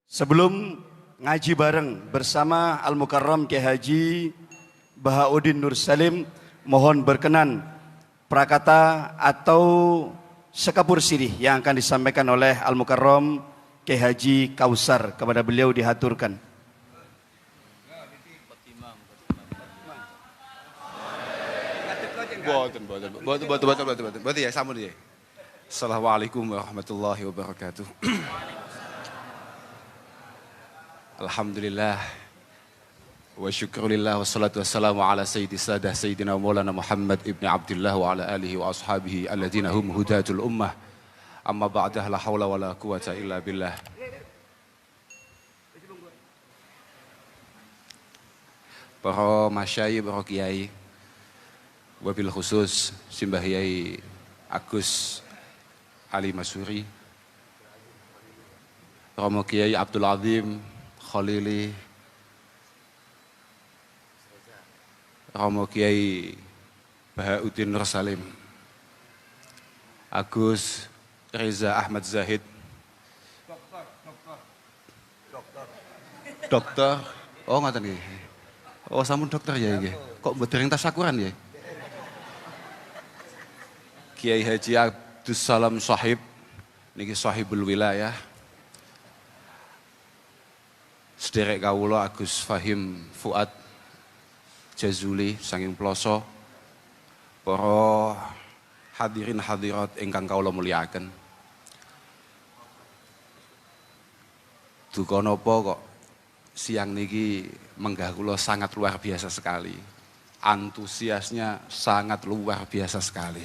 Sebelum ngaji bareng bersama Al-Mukarram Kiai Haji Bahauddin Nur Salim, mohon berkenan prakata atau sekapur sirih yang akan disampaikan oleh Al-Mukarram Kiai Haji Kausar, kepada beliau dihaturkan. Boten ya, sampun ya. Assalamualaikum warahmatullahi wabarakatuh. Alhamdulillah wa syukurillah wassalatu wassalamu ala sayyidi sadah sayyidina maulana Muhammad ibn Abdullah wa ala alihi wa ashabihi alladhina hum hudatul ummah. Amma ba'dah, la hawla wa la quwata illa billah. Para masyayikh, para kiai, wabil khusus Simbah Yai Agus Ali Masuri, Romo Kiai Abdul Azim Khalili, Romo Kiai Bahauddin Nur Salim, Agus Reza Ahmad Zahid, dokter, oh ngoten nggih. Oh sampun dokter ya nggih. Kok mboten tasyakuran ya? Kiai Haji Abdus Salam Sahib, niki Sahibul Wilayah. Sederek kawula Agus Fahim Fuad Jazuli saking Ploso. Para hadirin hadirat ingkang kawula mulyakaken. Duka napa kok siang niki menggah kula sangat luar biasa sekali. Antusiasnya sangat luar biasa sekali.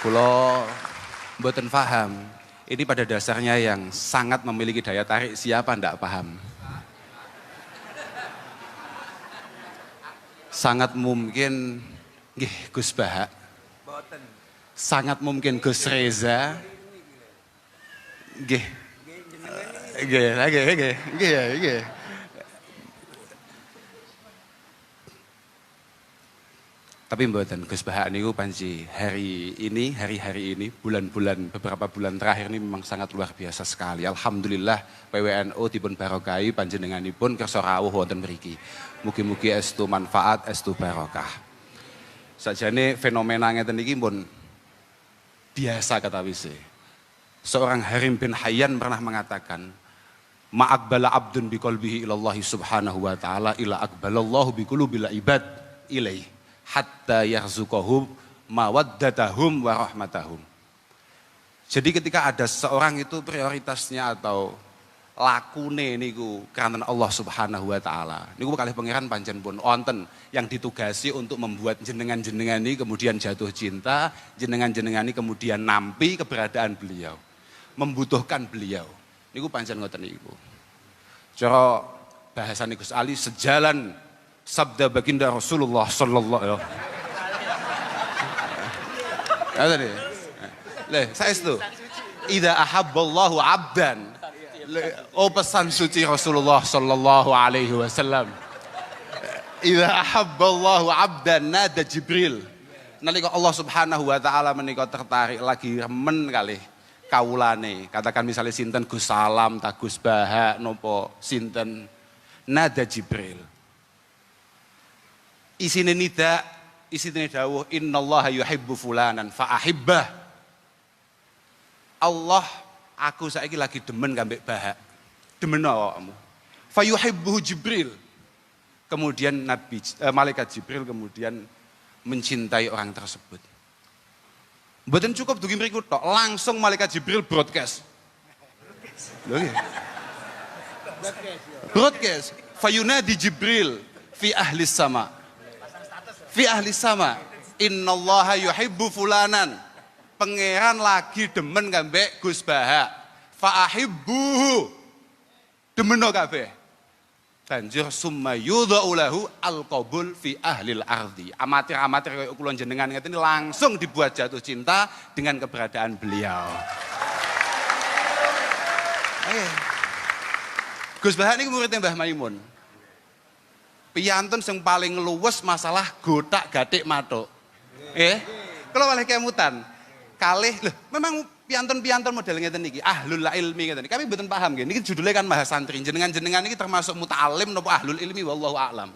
Kula mboten paham, ini pada dasarnya yang sangat memiliki daya tarik, siapa ndak paham. Sangat mungkin nggih Gus Bahak, sangat mungkin Gus Reza, nggih nggih. Tapi mboten Gus Bahak niku panji hari ini, bulan-bulan, beberapa bulan terakhir ini memang sangat luar biasa sekali. Alhamdulillah PWNU dipun barokahi panjenenganipun kersa rawuh wonten mriki. Mugi-mugi estu manfaat, estu barokah. Sakjane fenomena ngeten iki pun biasa kata wise. Seorang Harim bin Hayyan pernah mengatakan, ma'aqbala abdun biqalbihi ilallahi subhanahu wa ta'ala ila aqbalallahu biqulubil ibad ilaih, hatta yarzuqahum mawaddatahum wa rahmatahum. Jadi ketika ada seorang itu prioritasnya atau lakune niku karena Allah Subhanahu wa taala. Niku kalih pangeran pancen pun wonten yang ditugasi untuk membuat jenengan-jenengan ini kemudian jatuh cinta, jenengan-jenengan ini kemudian nampi keberadaan beliau, membutuhkan beliau. Niku pancen ngoten niku. Cara bahasane Gus Ali sejalan sabda baginda Rasulullah sallallahu alaihi wasallam. Saya itu. Idza ahabballahu 'abdan. Oh pesan suci Rasulullah sallallahu alaihi wasallam. Idza ahabballahu 'abdan nada Jibril. Nalika Allah Subhanahu wa taala menika tertarik lagi remen kalih kawulane. Katakan misalnya sinten Gus Salam, ta Gus Bahak napa sinten, nada Jibril. Isine nida, isine dawuh innallaha yuhibbu fulanan fa ahibbah. Allah, aku saiki lagi demen kambek Bahak. Demen awakmu. Fa yuhibbu Jibril. Kemudian malaikat Jibril kemudian mencintai orang tersebut. Mboten cukup dugi mriku tok, langsung malaikat Jibril broadcast. Lho nggih. Broadcast. Fa yunadi Jibril fi ahli sama. Fi ahli sama, innallaha yuhibbu fulanan. Pangeran lagi demen kambek Gus Bahak. Fa ahibbuhu. Demeno kabeh. Banjur summa yudha'u lahu al-qabul fi ahlil ardi. Amatir-amatir kaya kula jenengan ngeten langsung dibuat jatuh cinta dengan keberadaan beliau. Gus Bahak niku muridnya Mbah Maimun. Piyantun sing paling luwes masalah gotak gatik matuk. Kalau oleh kemutan, kalih, memang piantun model ngeten niki, ahlul ilmi ngeten. Kami mboten paham nggih. Niki judulnya kan mahasantri. Jenengan-jenengan niki termasuk muta'alim napa ahlul ilmi wallahu a'lam.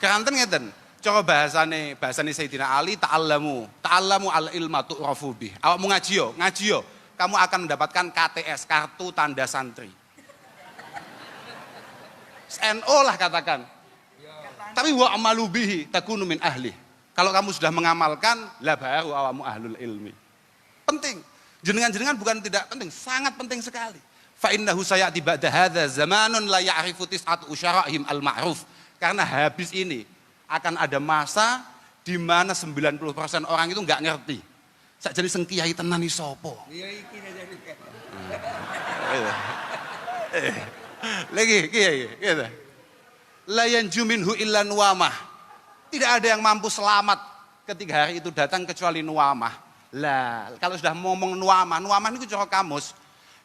Keranten ngeten. Cara bahasane Sayyidina Ali, ta'allamu al ilma tu'rafu bih. Awakmu ngaji yo. Kamu akan mendapatkan KTS, kartu tanda santri. NO lah katakan. Tapi wa amalu bihi takunu min ahli. Kalau kamu sudah mengamalkan, lah baru awakmu ahlul ilmi. Penting. Jenengan-jenengan bukan tidak penting, sangat penting sekali. Fa innahu sayati ba'da hadza zamanun la ya'rifu tis'atu usyara'ihim al-ma'ruf. Karena habis ini akan ada masa di mana 90% orang itu enggak ngerti. Sakjane sing kiai tenan iki sapa? Iya iki lagi kiai gitu. La yanju minhu illa nuwamah. Tidak ada yang mampu selamat ketika hari itu datang kecuali nuwamah. Lah, kalau sudah ngomong nuwamah niku cara kamus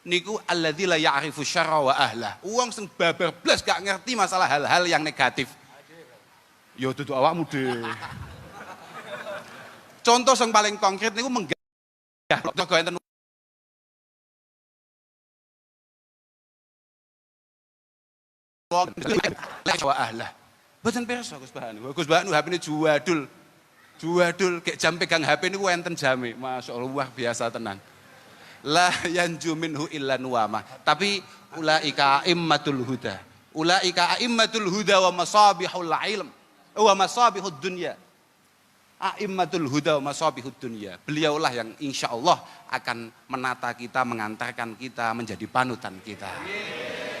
niku alladzi la ya'rifu syarra wa ahlah. Wong sing babar blas gak ngerti masalah hal-hal yang negatif. Yo dudu awakmu dhewe. Contoh yang paling konkret niku menggah kok enten wa ahlah. Mboten pirsa Gus Bahanu. Gus Bahanu HP-ne juadul kayak jam pegang HP ini enten jame, masya Allah luar biasa tenan. La yanju minhu illa nuwama. Tapi ulaika a'immatul huda. Ulaika a'immatul huda wa masabihul ilm. Wa masabihud dunya. A'immatul huda wa masabihud dunya. Beliaulah yang insya Allah akan menata kita, mengantarkan kita, menjadi panutan kita.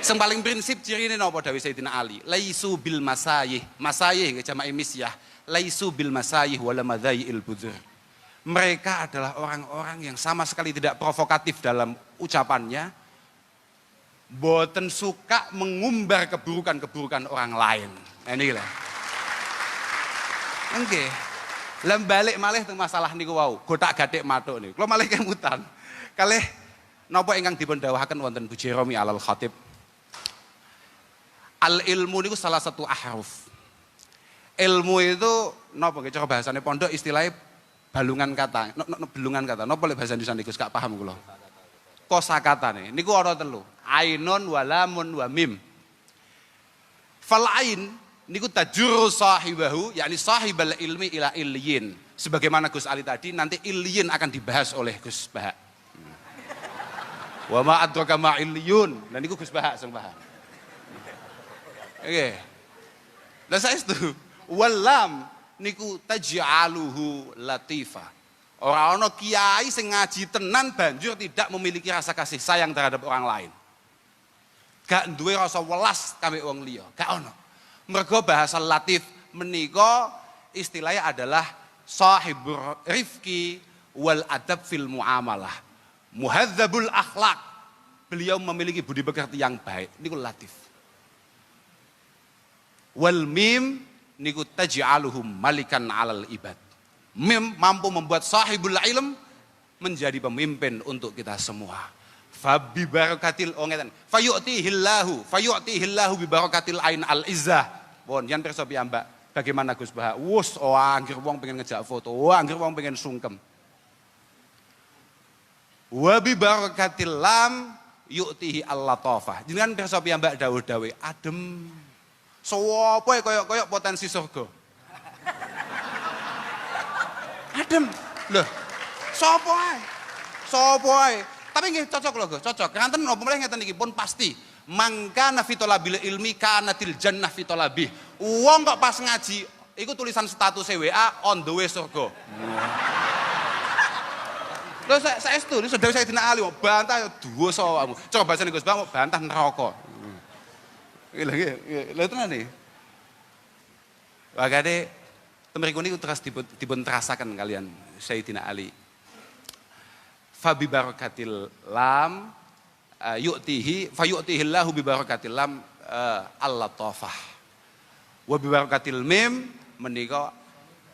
Yang paling prinsip ciri ini napa dawuh Sayyidina Ali. Laisu bil masayih. Masayih jama'i misyah. Laisu bil masayih wala madzail budzur. Mereka adalah orang-orang yang sama sekali tidak provokatif dalam ucapannya. Boten suka mengumbar keburukan-keburukan orang lain. Nah inilah. Nggih. Lah balik malih teng masalah niku wau, gotak-gatik matuk niku. Kula malih kemutan. Kalih napa ingkang dipun dawuhaken wonten Bu Jeromi Alal Khatib. Al ilmu niku salah satu ahruf. Ilmu itu napa nggih cara bahasane pondok istilahnya balungan kata. Belungan kata. Napa lek bahasa Indonesia niku gak paham kula. Kosakatane niku ana telu. Ainun wa lamun wa mim. Fal ain niku tajurru sahibahu yakni sahibal ilmi ila illiyin. Sebagaimana Gus Ali tadi nanti illiyin akan dibahas oleh Gus Baha. Wa ma adraka ma illiyun. Lah niku Gus Baha sing paham. Oke. Lah saestu walam niku taj'aluhu latifa. Ora ana kiai sing ngaji tenan banjur tidak memiliki rasa kasih sayang terhadap orang lain. Gak duwe rasa welas kambek wong liya, gak ono. Mergo bahasa latif menika istilahnya adalah sahibur rifqi wal adab fil muamalah. Muhadzabul akhlak. Beliau memiliki budi pekerti yang baik. Niku latif. Wal mim niku taj'aluhum malikan 'alal ibad. Mim mampu membuat sahibul ilm menjadi pemimpin untuk kita semua. Fabi barakatil ngeten. Fayu'tihillahu bi barakatil ain al izzah. Pun yen pirsa piyambak. Bagaimana Gus Baha? Wus anggere wong pengen ngejak foto, anggere wong pengen sungkem. Wa bi barakatil lam yu'tihi al-latafah. Jenengan pirsa piyambak dawuh-dawuh adem. Sopo koyok potensi surga. Adem. Loh, sopo ae. Tapi nggih cocok lho, cocok. Kanten napa meneh ngeten iki pun pasti. Mangkana fitolabil ilmi kanatil jannah fitolabih. Wong kok pas ngaji, iku tulisan status WA on the way surga. Lho saestu, sudah saya dina ali bantah dosa awakmu. Coba bahasane Gus Bang bantah neraka. Lha tenan iki. Wakade temriku niku terus dipun terasaken kalian Sayyidina Ali. Fabi barakatil lam fayu'tihillahu bi barakatil lam al-latafah. Wa bi barakatil mim menika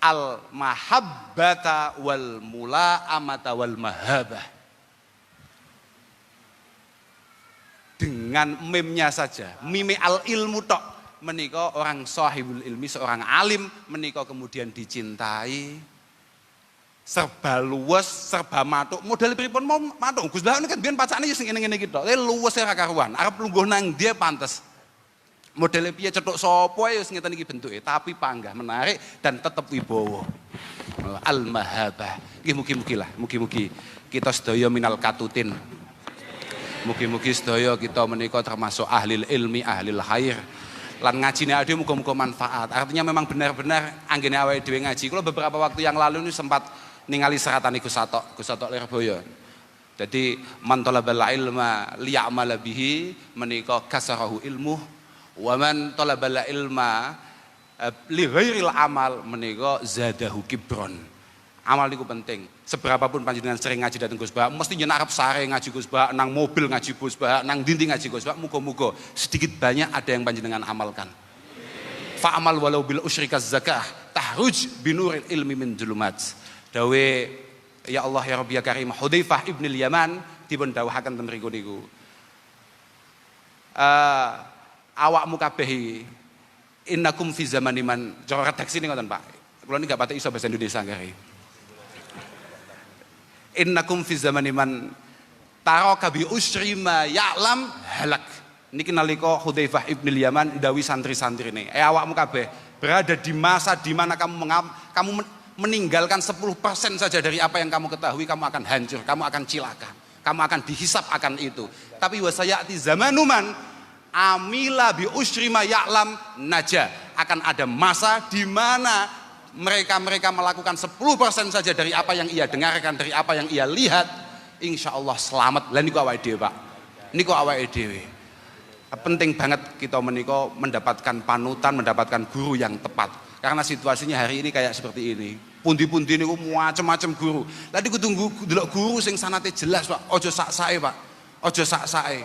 al mahabbata wal mula'amata wal mahabah. Dengan mimnya saja, mime al ilmu tok menika orang sahibul ilmi, seorang alim menika kemudian dicintai, serba luwes, serba matuk. Model pripun mau matuk. Gus Bah ini kan biyen pacane yo sing ngene-ngene iki tok. Luwes ora karuan. Arep lungguh nang dia pantes. Modele piye cetuk sapa ya wis ngeten iki bentuke, tapi panggah menarik dan tetep wibawa. Al-mahabah. Nggih mugi-mugi kita sedaya minal katutin. Mugi-mugi sedaya kita menika termasuk ahli ilmi, ahli khair. Lan ngajine awake muga-muga manfaat. Artinya memang benar-benar anggene awake dhewe ngaji. Kula beberapa waktu yang lalu ini sempat ningali seratan Gus Satok Lirboyo. Jadi man talabal ilma liya'mala bihi menika kasarahu ilmu wa man talabal ilma li ghairil amal menika zadahu kibron. Amal niku penting. Seberapapun panjenengan sering ngaji dateng Gus Bah, mesti nyen arep sare ngaji Gus Bah, nang mobil ngaji Gus Bah, nang dindi ngaji Gus Bah, muga-muga sedikit banyak ada yang panjenengan amalkan. Fa'amal walau bil usyrikaz zakah tahruj binuril ilmi min julumat. Dawe ya Allah ya Rabbi ya Karim Hudzaifah ibnil Yaman dipun dawuhaken ten mriku niku. Awakmu kabeh innakum fi zamaniman cara redaksi ini ngoten Pak. Kula niki gak pati iso bahasa Indonesia nggih. Innakum fi zamaniman taraka bi usri ma ya'lam halak. Niki nalika Hudzaifah ibnil Yaman dawi santri-santrine. Awakmu kabeh berada di masa di mana kamu meninggalkan 10% saja dari apa yang kamu ketahui, kamu akan hancur, kamu akan cilaka, kamu akan dihisap akan itu. Tapi wasayati zamanuman amila bi usri ma ya'lam naja. Akan ada masa di mana mereka melakukan 10% saja dari apa yang ia dengarkan, dari apa yang ia lihat, insya Allah selamat. Lah niku awake dhewe Pak, niku awake dhewe. Penting banget kita menika mendapatkan panutan, mendapatkan guru yang tepat. Karena situasinya hari ini kayak seperti ini. Pundi-pundi niku macam-macam guru. Lah niku tunggu delok guru sing sanate jelas Pak. Ojo sak-sake Pak. Ojo sak-sake.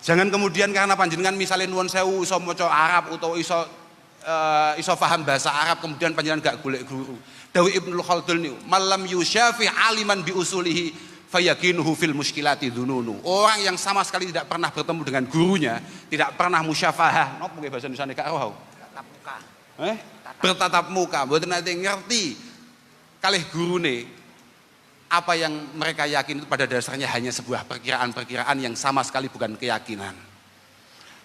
Jangan kemudian karena panjenengan misalnya nuwun sewu iso maca Arab utawa iso paham bahasa Arab kemudian panjenengan gak golek guru. Dawi Ibnu Khaldun niku, "Malam yusyafi aliman bi usulihi fayakinuhu fil muskilati dzununu." Orang yang sama sekali tidak pernah bertemu dengan gurunya, tidak pernah musyafahah, napa nggih bahasa Indonesia gak roh. Tatap muka. Bertatap muka, mboten nate ngerti kalih gurune. Apa yang mereka yakin itu pada dasarnya hanya sebuah perkiraan-perkiraan yang sama sekali bukan keyakinan.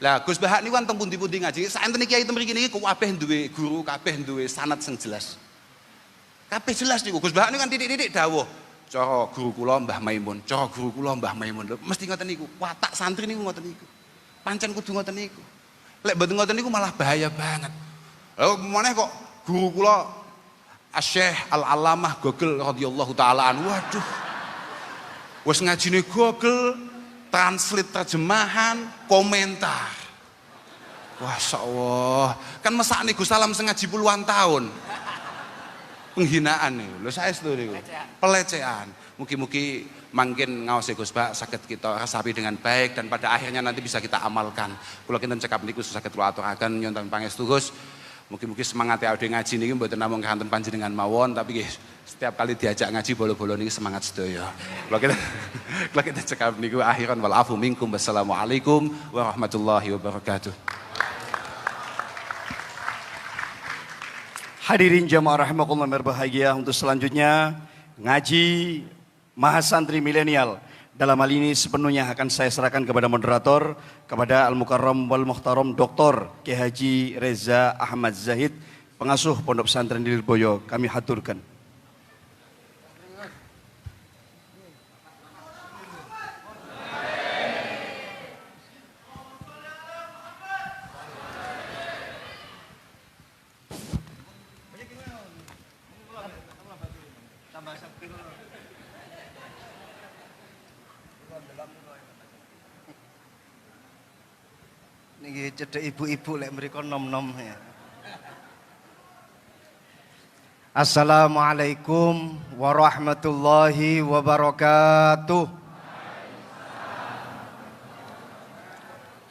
Lah Gus Bah niku kan teng pundi-pundi ngaji, saenten kiai teng mriki niki kabeh duwe guru, kabeh duwe sanad sing jelas. Kabeh jelas niku. Gus Bah niku kan titik-titik dawuh. Cara guru kula Mbah Maimun, cara guru kula Mbah Maimun. Mesti ngoten niku. Watak santri niku ngoten niku. Pancen kudu ngoten niku. Lek mboten ngoten niku malah bahaya banget. Lha meneh kok guru kula Asy-Syaikh Al-Allamah Gogel radhiyallahu taala anhu. Waduh. Wis ngajine Gogel, translate terjemahan, komentar. Masya Allah. Kan mesakne Gus Salam sing ngaji puluhan tahun. Penghinaan nih. Lho saestu niku. Pelecehan. Mugi-mugi mangkin ngaos Gus Bah saged kita resapi dengan baik dan pada akhirnya nanti bisa kita amalkan. Kula kinten cekap niku saged kula aturaken nyuwun pangestu Gus. Mugi-mugi semangat awake ngaji niki mboten namung kanten panjenengan mawon tapi nggih setiap kali diajak ngaji bolo-bolo niki semangat sedaya. Kula kita cekap niku akhiran wal afu minkum. Wassalamualaikum warahmatullahi wabarakatuh. Hadirin jamaah rahimakumullah berbahagia, untuk selanjutnya ngaji Mahasantri Milenial. Dalam hal ini sepenuhnya akan saya serahkan kepada moderator, kepada Al-Mukarram wal Muhtaram Dr. Kiai Haji Reza Ahmad Zahid, pengasuh Pondok Pesantren Lirboyo. Kami haturkan. Niki cedek ibu-ibu lek mriko nom-nom ya. Assalamualaikum warahmatullahi wabarakatuh.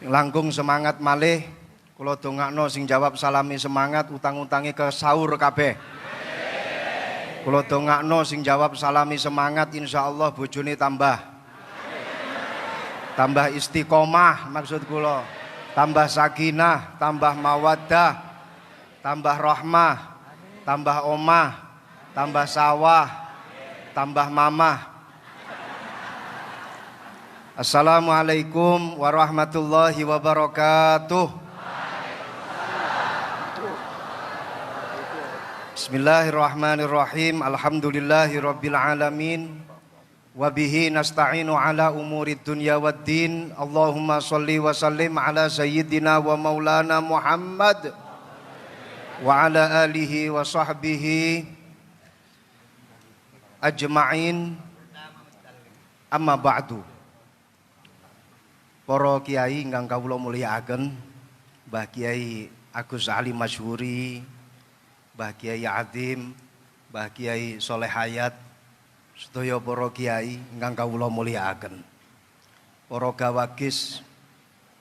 Langkung semangat malih, kula dongakno sing jawab salami semangat, utang-utangi ke sahur kabeh. Kula dongakno sing jawab salami semangat, insyaallah bojone tambah istiqomah maksud kula. Tambah sakinah, tambah mawaddah, tambah rahmah, tambah omah, tambah sawah, tambah mamah. Assalamualaikum warahmatullahi wabarakatuh. Bismillahirrahmanirrahim. Alhamdulillahi rabbil alamin. Wabihi nasta'inu ala umurid dunya waddin. Allahumma salli wa sallim ala sayyidina wa maulana Muhammad wa ala alihi wa sahbihi ajma'in. Amma ba'du. Para kiai ingkang kawula mulyakaken, Mbah Kiai Agus Ali Masyhuri, Mbah Kiai Adim, Mbah Kiai Soleh Hayat, sedaya para kiai ingkang kawula mulyakaken. Para gawagis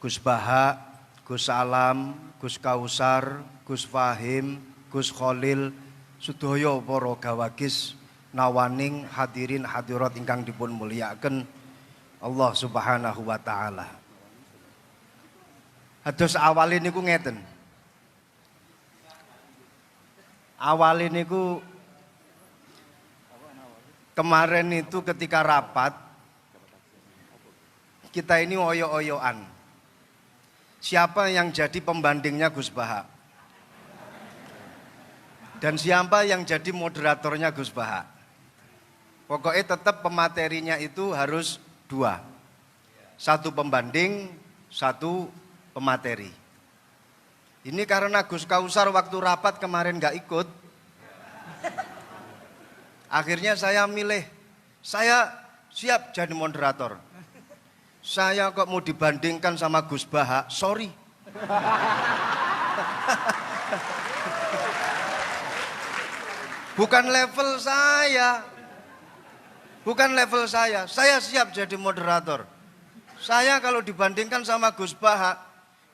Gus Baha, Gus Alam, Gus Kausar, Gus Fahim, Gus Khalil, sedaya para gawagis nawaning hadirin hadirat ingkang dipun mulyakaken Allah Subhanahu wa taala. Hados awale niku ngeten. Awale niku kemarin itu ketika rapat kita ini oyo-oyoan. Siapa yang jadi pembandingnya Gus Baha? Dan siapa yang jadi moderatornya Gus Baha? Pokoknya tetap pematerinya itu harus 2. 1 pembanding, 1 pemateri. Ini karena Gus Kausar waktu rapat kemarin gak ikut. Akhirnya saya milih, saya siap jadi moderator. Saya kok mau dibandingkan sama Gus Baha, sorry. Bukan level saya. Bukan level saya siap jadi moderator. Saya kalau dibandingkan sama Gus Baha,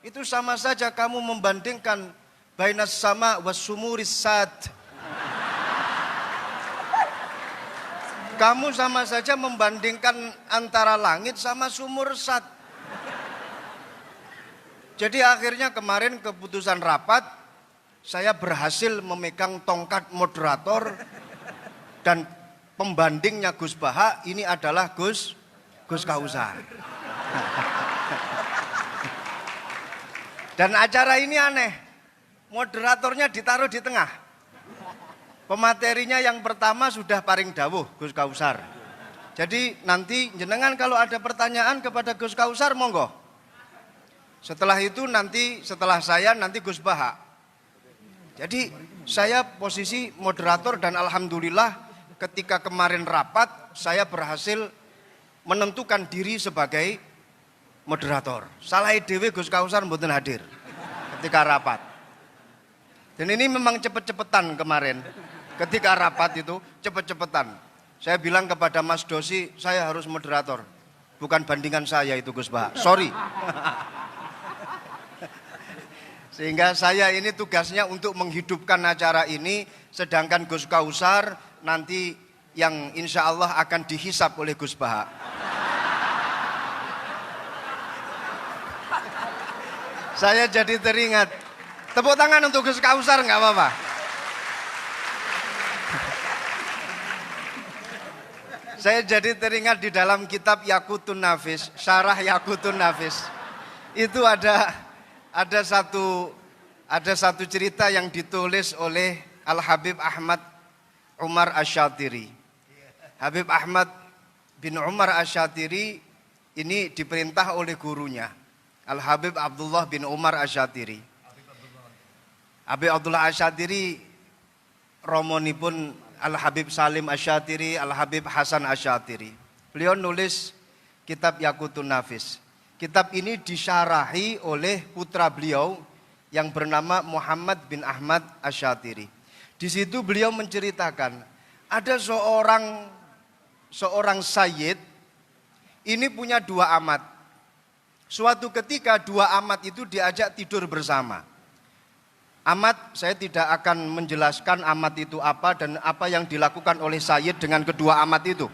itu sama saja kamu membandingkan bainas sama wasumuris sad. Kamu sama saja membandingkan antara langit sama sumur sad. Jadi akhirnya kemarin keputusan rapat, saya berhasil memegang tongkat moderator dan pembandingnya Gus Baha ini adalah Gus Kausar. Dan acara ini aneh, moderatornya ditaruh di tengah. Pematerinya yang pertama sudah paring dawuh Gus Kausar. Jadi nanti jenengan kalau ada pertanyaan kepada Gus Kausar monggo. Setelah itu nanti setelah saya nanti Gus Baha. Jadi saya posisi moderator dan alhamdulillah ketika kemarin rapat, saya berhasil menentukan diri sebagai moderator. Salah dewe Gus Kausar mboten hadir ketika rapat. Dan ini memang cepet-cepetan kemarin. Ketika rapat itu cepet-cepetan. Saya bilang kepada Mas Dosi, saya harus moderator. Bukan bandingan saya itu Gus Baha. Sorry. Sehingga saya ini tugasnya untuk menghidupkan acara ini, sedangkan Gus Kausar nanti yang insya Allah akan dihisap oleh Gus Baha. Saya jadi teringat. Tepuk tangan untuk Gus Kausar nggak apa-apa. Saya jadi teringat di dalam kitab Yaqutun Nafis, Syarah Yaqutun Nafis. Itu ada satu cerita yang ditulis oleh Al-Habib Ahmad Umar Asyatiri. Habib Ahmad bin Umar Asyatiri ini diperintah oleh gurunya, Al-Habib Abdullah bin Umar Asyatiri. Habib Abdullah Asyatiri romonipun Al-Habib Salim Asyatiri, Al-Habib Hasan Asyatiri. Beliau nulis kitab Yaqutun Nafis. Kitab ini disyarahi oleh putra beliau yang bernama Muhammad bin Ahmad Asyatiri. Di situ beliau menceritakan ada seorang sayyid ini punya 2 amat. Suatu ketika 2 amat itu diajak tidur bersama. Amat, saya tidak akan menjelaskan amat itu apa dan apa yang dilakukan oleh sayyid dengan kedua amat itu.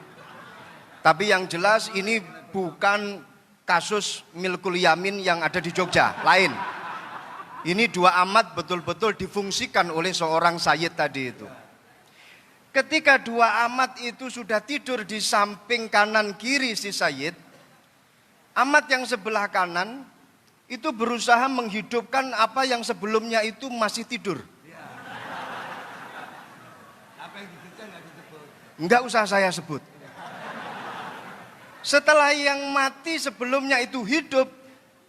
Tapi yang jelas ini bukan kasus milkul yamin yang ada di Jogja, lain. Ini 2 amat betul-betul difungsikan oleh seorang sayyid tadi itu. Ketika dua amat itu sudah tidur di samping kanan kiri si Sayyid, amat yang sebelah kanan itu berusaha menghidupkan apa yang sebelumnya itu masih tidur. Enggak usah saya sebut. Setelah yang mati sebelumnya itu hidup,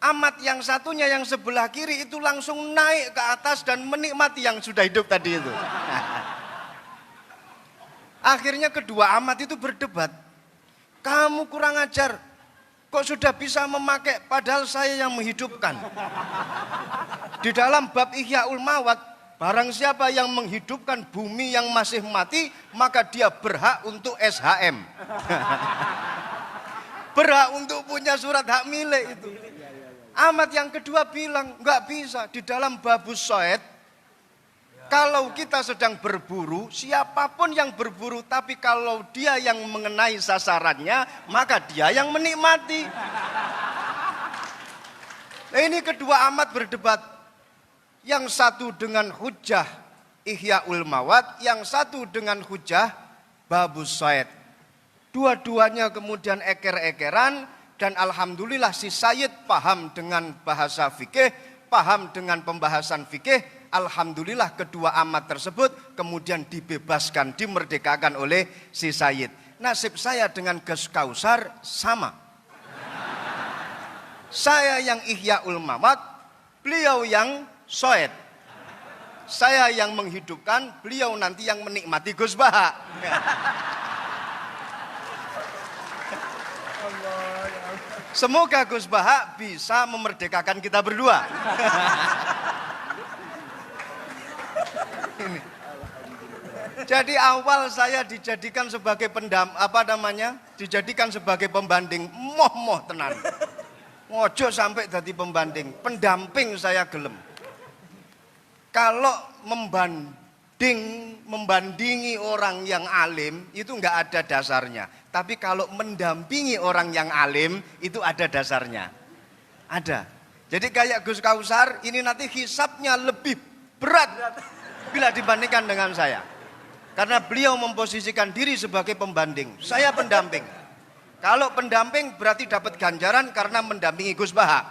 amat yang satunya yang sebelah kiri itu langsung naik ke atas dan menikmati yang sudah hidup tadi itu. Akhirnya kedua amat itu berdebat. Kamu kurang ajar, kok sudah bisa memakai padahal saya yang menghidupkan. Di dalam bab Ihyaul Mawat, barang siapa yang menghidupkan bumi yang masih mati, maka dia berhak untuk SHM. Berhak untuk punya surat hak milik itu. Amat yang kedua bilang, enggak bisa. Di dalam babus Soed, kalau kita sedang berburu, siapapun yang berburu, tapi kalau dia yang mengenai sasarannya, maka dia yang menikmati. Nah, ini kedua amat berdebat. Yang satu dengan hujah Ihyaul Mawat, yang satu dengan hujah babus Soed. Dua-duanya kemudian eker-ekeran, dan alhamdulillah si Sayyid paham dengan bahasa fikih, paham dengan pembahasan fikih. Alhamdulillah kedua amat tersebut kemudian dibebaskan, dimerdekakan oleh si Sayyid. Nasib saya dengan Gus Kausar sama. Saya yang Ihyaul Mawat, beliau yang Soed. Saya yang menghidupkan, beliau nanti yang menikmati Gus Baha. Semoga Gus Baha bisa memerdekakan kita berdua. Ini. Jadi awal saya dijadikan sebagai dijadikan sebagai pembanding, moh tenan. Ngojo sampai jadi pembanding, pendamping saya gelem. Kalau membandingi orang yang alim itu enggak ada dasarnya. Tapi kalau mendampingi orang yang alim itu ada dasarnya. Ada. Jadi kayak Gus Kausar ini nanti hisabnya lebih berat bila dibandingkan dengan saya. Karena beliau memposisikan diri sebagai pembanding. Saya pendamping. Kalau pendamping berarti dapat ganjaran karena mendampingi Gus Baha.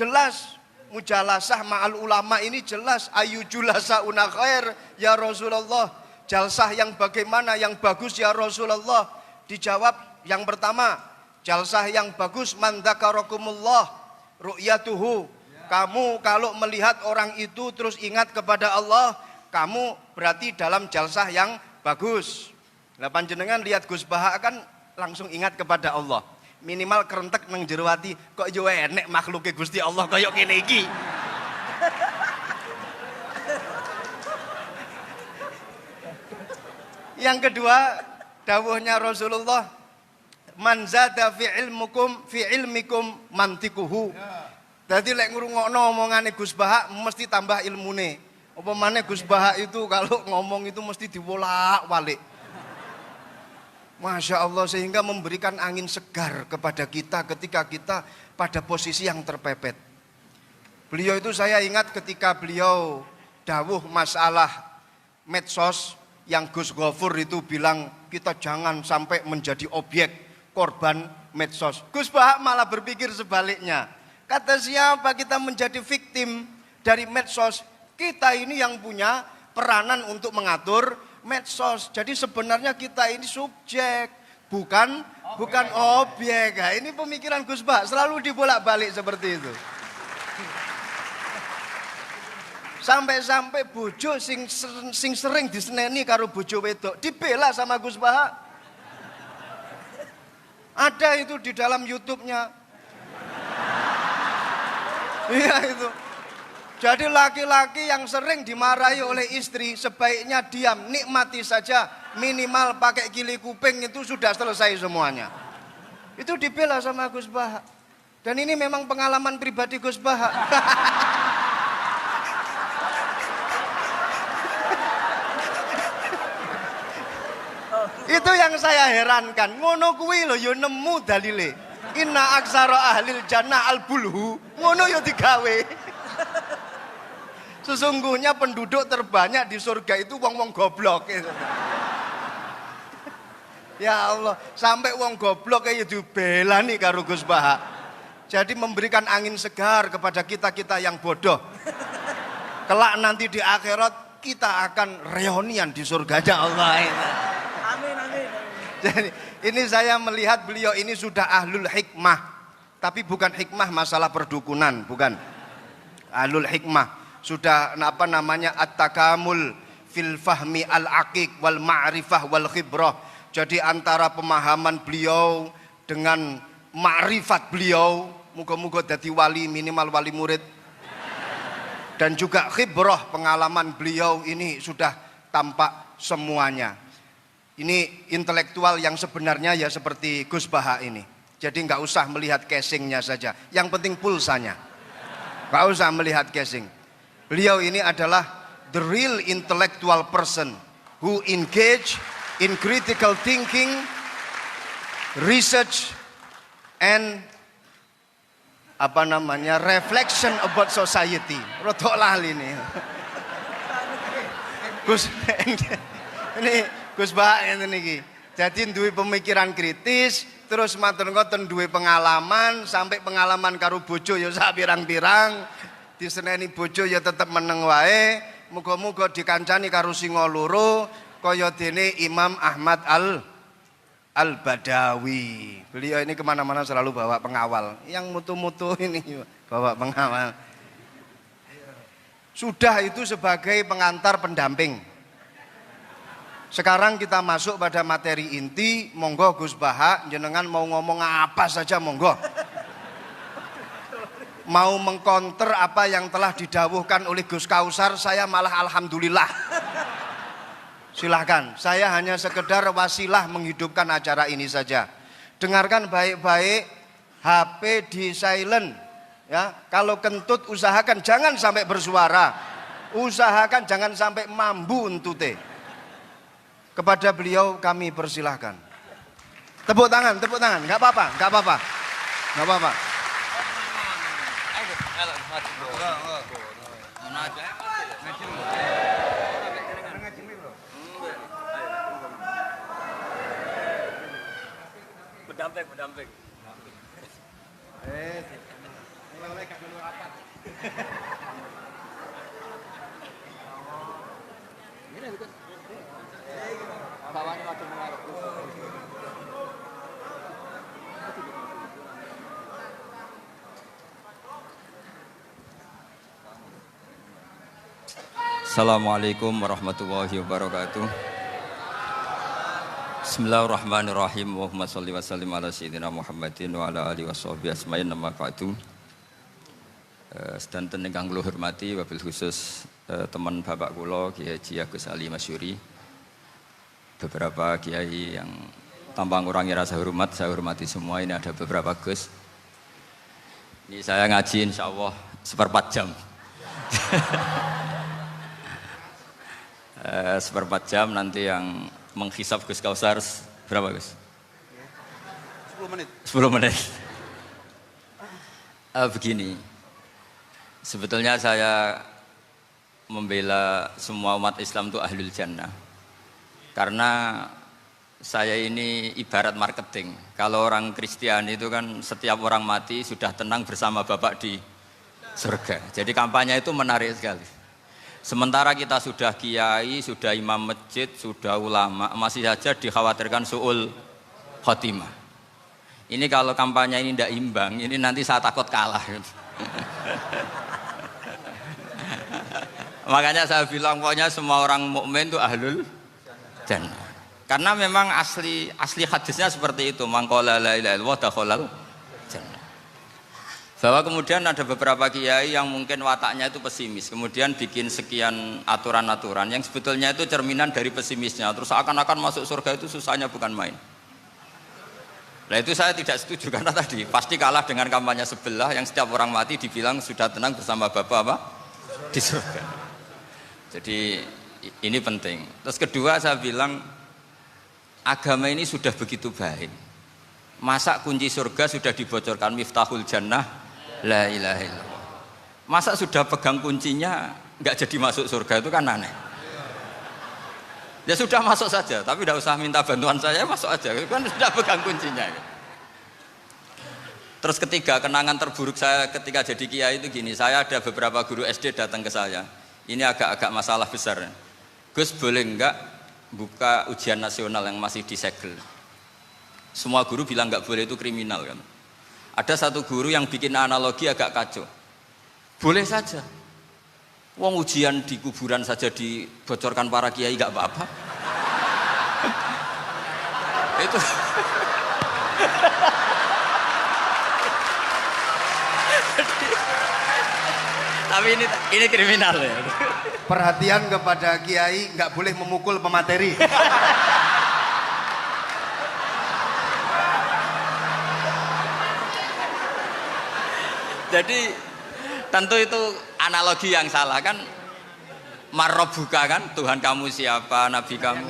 Jelas mujalasah ma'al ulama ini jelas ayu julasa una khair ya Rasulullah. Jalsah yang bagaimana yang bagus ya Rasulullah? Dijawab yang pertama, jalsah yang bagus man dzakarakumullah ru'yatuhu. Kamu kalau melihat orang itu terus ingat kepada Allah, kamu berarti dalam jalsah yang bagus. Lah panjenengan lihat Gus Baha kan langsung ingat kepada Allah. Minimal kerentek nang jero ati, kok yo enek makhluke Gusti Allah kaya kene iki. Yang kedua, dawuhnya Rasulullah, man zada fi ilmikum mantikuhu. Jadi lek ngrungokno omongane Gus Baha mesti tambah ilmune. Apa maneh Gus Baha itu kalau ngomong itu mesti diwolak-walik. Masya Allah, sehingga memberikan angin segar kepada kita ketika kita pada posisi yang terpepet. Beliau itu saya ingat ketika beliau dawuh masalah medsos, yang Gus Ghafur itu bilang kita jangan sampai menjadi objek korban medsos. Gus Baha malah berpikir sebaliknya. Kata siapa kita menjadi victim dari medsos? Kita ini yang punya peranan untuk mengatur medsos. Jadi sebenarnya kita ini subjek, bukan objek. Nah, ini pemikiran Gus Baha selalu dibolak-balik seperti itu. Sampai-sampai bojo sing sering diseneni karo bojo wedok dibela sama Gus Baha. Ada itu di dalam YouTube-nya. Iya itu. Jadi laki-laki yang sering dimarahi oleh istri sebaiknya diam, nikmati saja, minimal pakai kili kuping itu sudah selesai semuanya. Itu dibela sama Gus Baha. Dan ini memang pengalaman pribadi Gus Baha. Itu yang saya herankan. Ngono kuwi lho ya nemu dalile. Inna aksara ahlil jannah al bulhu. Ngono ya digawe. Sesungguhnya penduduk terbanyak di surga itu wong-wong goblok. Ya Allah, sampai wong goblok kayak dibelani karo Gus Baha. Jadi memberikan angin segar kepada kita-kita yang bodoh. Kelak nanti di akhirat kita akan reunian di surganya Allah. Amin, amin. Jadi ini saya melihat beliau ini sudah ahlul hikmah. Tapi bukan hikmah masalah perdukunan, bukan. Ahlul hikmah. Sudah apa namanya at-takamul fil fahmi al-aqiq wal ma'rifah wal khibrah. Jadi antara pemahaman beliau dengan ma'rifat beliau, muga-muga jadi wali, minimal wali murid. Dan juga khibrah, pengalaman beliau ini sudah tampak semuanya. Ini intelektual yang sebenarnya ya seperti Gus Baha ini. Jadi nggak usah melihat casingnya saja, yang penting pulsanya. Nggak usah melihat casing. Beliau ini adalah the real intellectual person who engage in critical thinking, research, and apa namanya reflection about society. Rodok lali nih. Gus ini Gus Baha ini. Jadi duwe pemikiran kritis, terus matur ngoten duwe pengalaman, sampai pengalaman karo bojo ya sak pirang-pirang, diseneni bojo ya tetep meneng wae. Muga-muga dikancani karo singa loro kaya dene Imam Ahmad Al-Badawi. Beliau ini kemana-mana selalu bawa pengawal. Yang mutu-mutu ini bawa pengawal. Sudah itu sebagai pengantar pendamping. Sekarang kita masuk pada materi inti. Monggo Gus Baha, jenengan mau ngomong apa saja monggo. Mau mengkonter apa yang telah didawuhkan oleh Gus Kausar, saya malah alhamdulillah. Silahkan, saya hanya sekedar wasilah menghidupkan acara ini saja. Dengarkan baik-baik, HP di silent. Ya, kalau kentut usahakan jangan sampai bersuara. Usahakan jangan sampai mambu entute. Kepada beliau kami persilahkan. Tepuk tangan, nggak apa-apa, nggak apa-apa, nggak apa-apa. Mendamping. Assalamualaikum warahmatullahi wabarakatuh. Bismillahirrahmanirrahim. Allahumma sholli wa sallim ala sayyidina Muhammadin wa ala alihi washabihi asma'in nama ba'du. Sedanten ingkang kula hormati wabil khusus teman bapak kula Kiai Haji Agus Ali Masyuri. Beberapa kiai yang tanpa ngurangi rasa hormat, saya hormati semua. Ini ada beberapa Gus. Ini saya ngaji insyaallah seperempat jam. Seperempat jam, nanti yang menghisap Gus Kausar berapa Gus? 10 menit. 10 menit. Begini, sebetulnya saya membela semua umat Islam itu ahlul jannah. Karena saya ini ibarat marketing. Kalau orang Kristiani itu kan setiap orang mati sudah tenang bersama Bapak di surga. Jadi kampanye itu menarik sekali. Sementara kita sudah kiai, sudah imam masjid, sudah ulama, masih saja dikhawatirkan su'ul khotimah. Ini kalau kampanye ini tidak imbang, ini nanti saya takut kalah. Makanya saya bilang pokoknya semua orang mukmin itu ahlul jannah. Karena memang asli hadisnya seperti itu, man qala la ilaha illallah dakhalal jannah. Bahwa kemudian ada beberapa kiai yang mungkin wataknya itu pesimis, kemudian bikin sekian aturan-aturan yang sebetulnya itu cerminan dari pesimisnya, terus akan-akan masuk surga itu susahnya bukan main. Nah itu saya tidak setuju, karena tadi pasti kalah dengan kampanye sebelah yang setiap orang mati dibilang sudah tenang bersama Bapak apa? Di surga. Jadi ini penting. Terus kedua saya bilang agama ini sudah begitu baik. Masa kunci surga sudah dibocorkan miftahul jannah la ilaha illallah. Masa sudah pegang kuncinya nggak jadi masuk surga itu kan aneh. Ya sudah masuk saja, tapi tidak usah minta bantuan saya, masuk aja, kan sudah pegang kuncinya. Terus ketiga, kenangan terburuk saya ketika jadi kiai itu gini, saya ada beberapa guru SD datang ke saya, ini agak-agak masalah besar. Gus boleh enggak buka ujian nasional yang masih disegel? Semua guru bilang enggak boleh, itu kriminal kan. Ada satu guru yang bikin analogi agak kacau. Boleh saja. Wong ujian di kuburan saja dibocorkan para kiai enggak apa-apa. Itu tapi ini kriminal ya. Perhatian kepada kiai, nggak boleh memukul pemateri. Jadi tentu itu analogi yang salah kan. Marrobuka kan, Tuhan kamu siapa, Nabi kamu.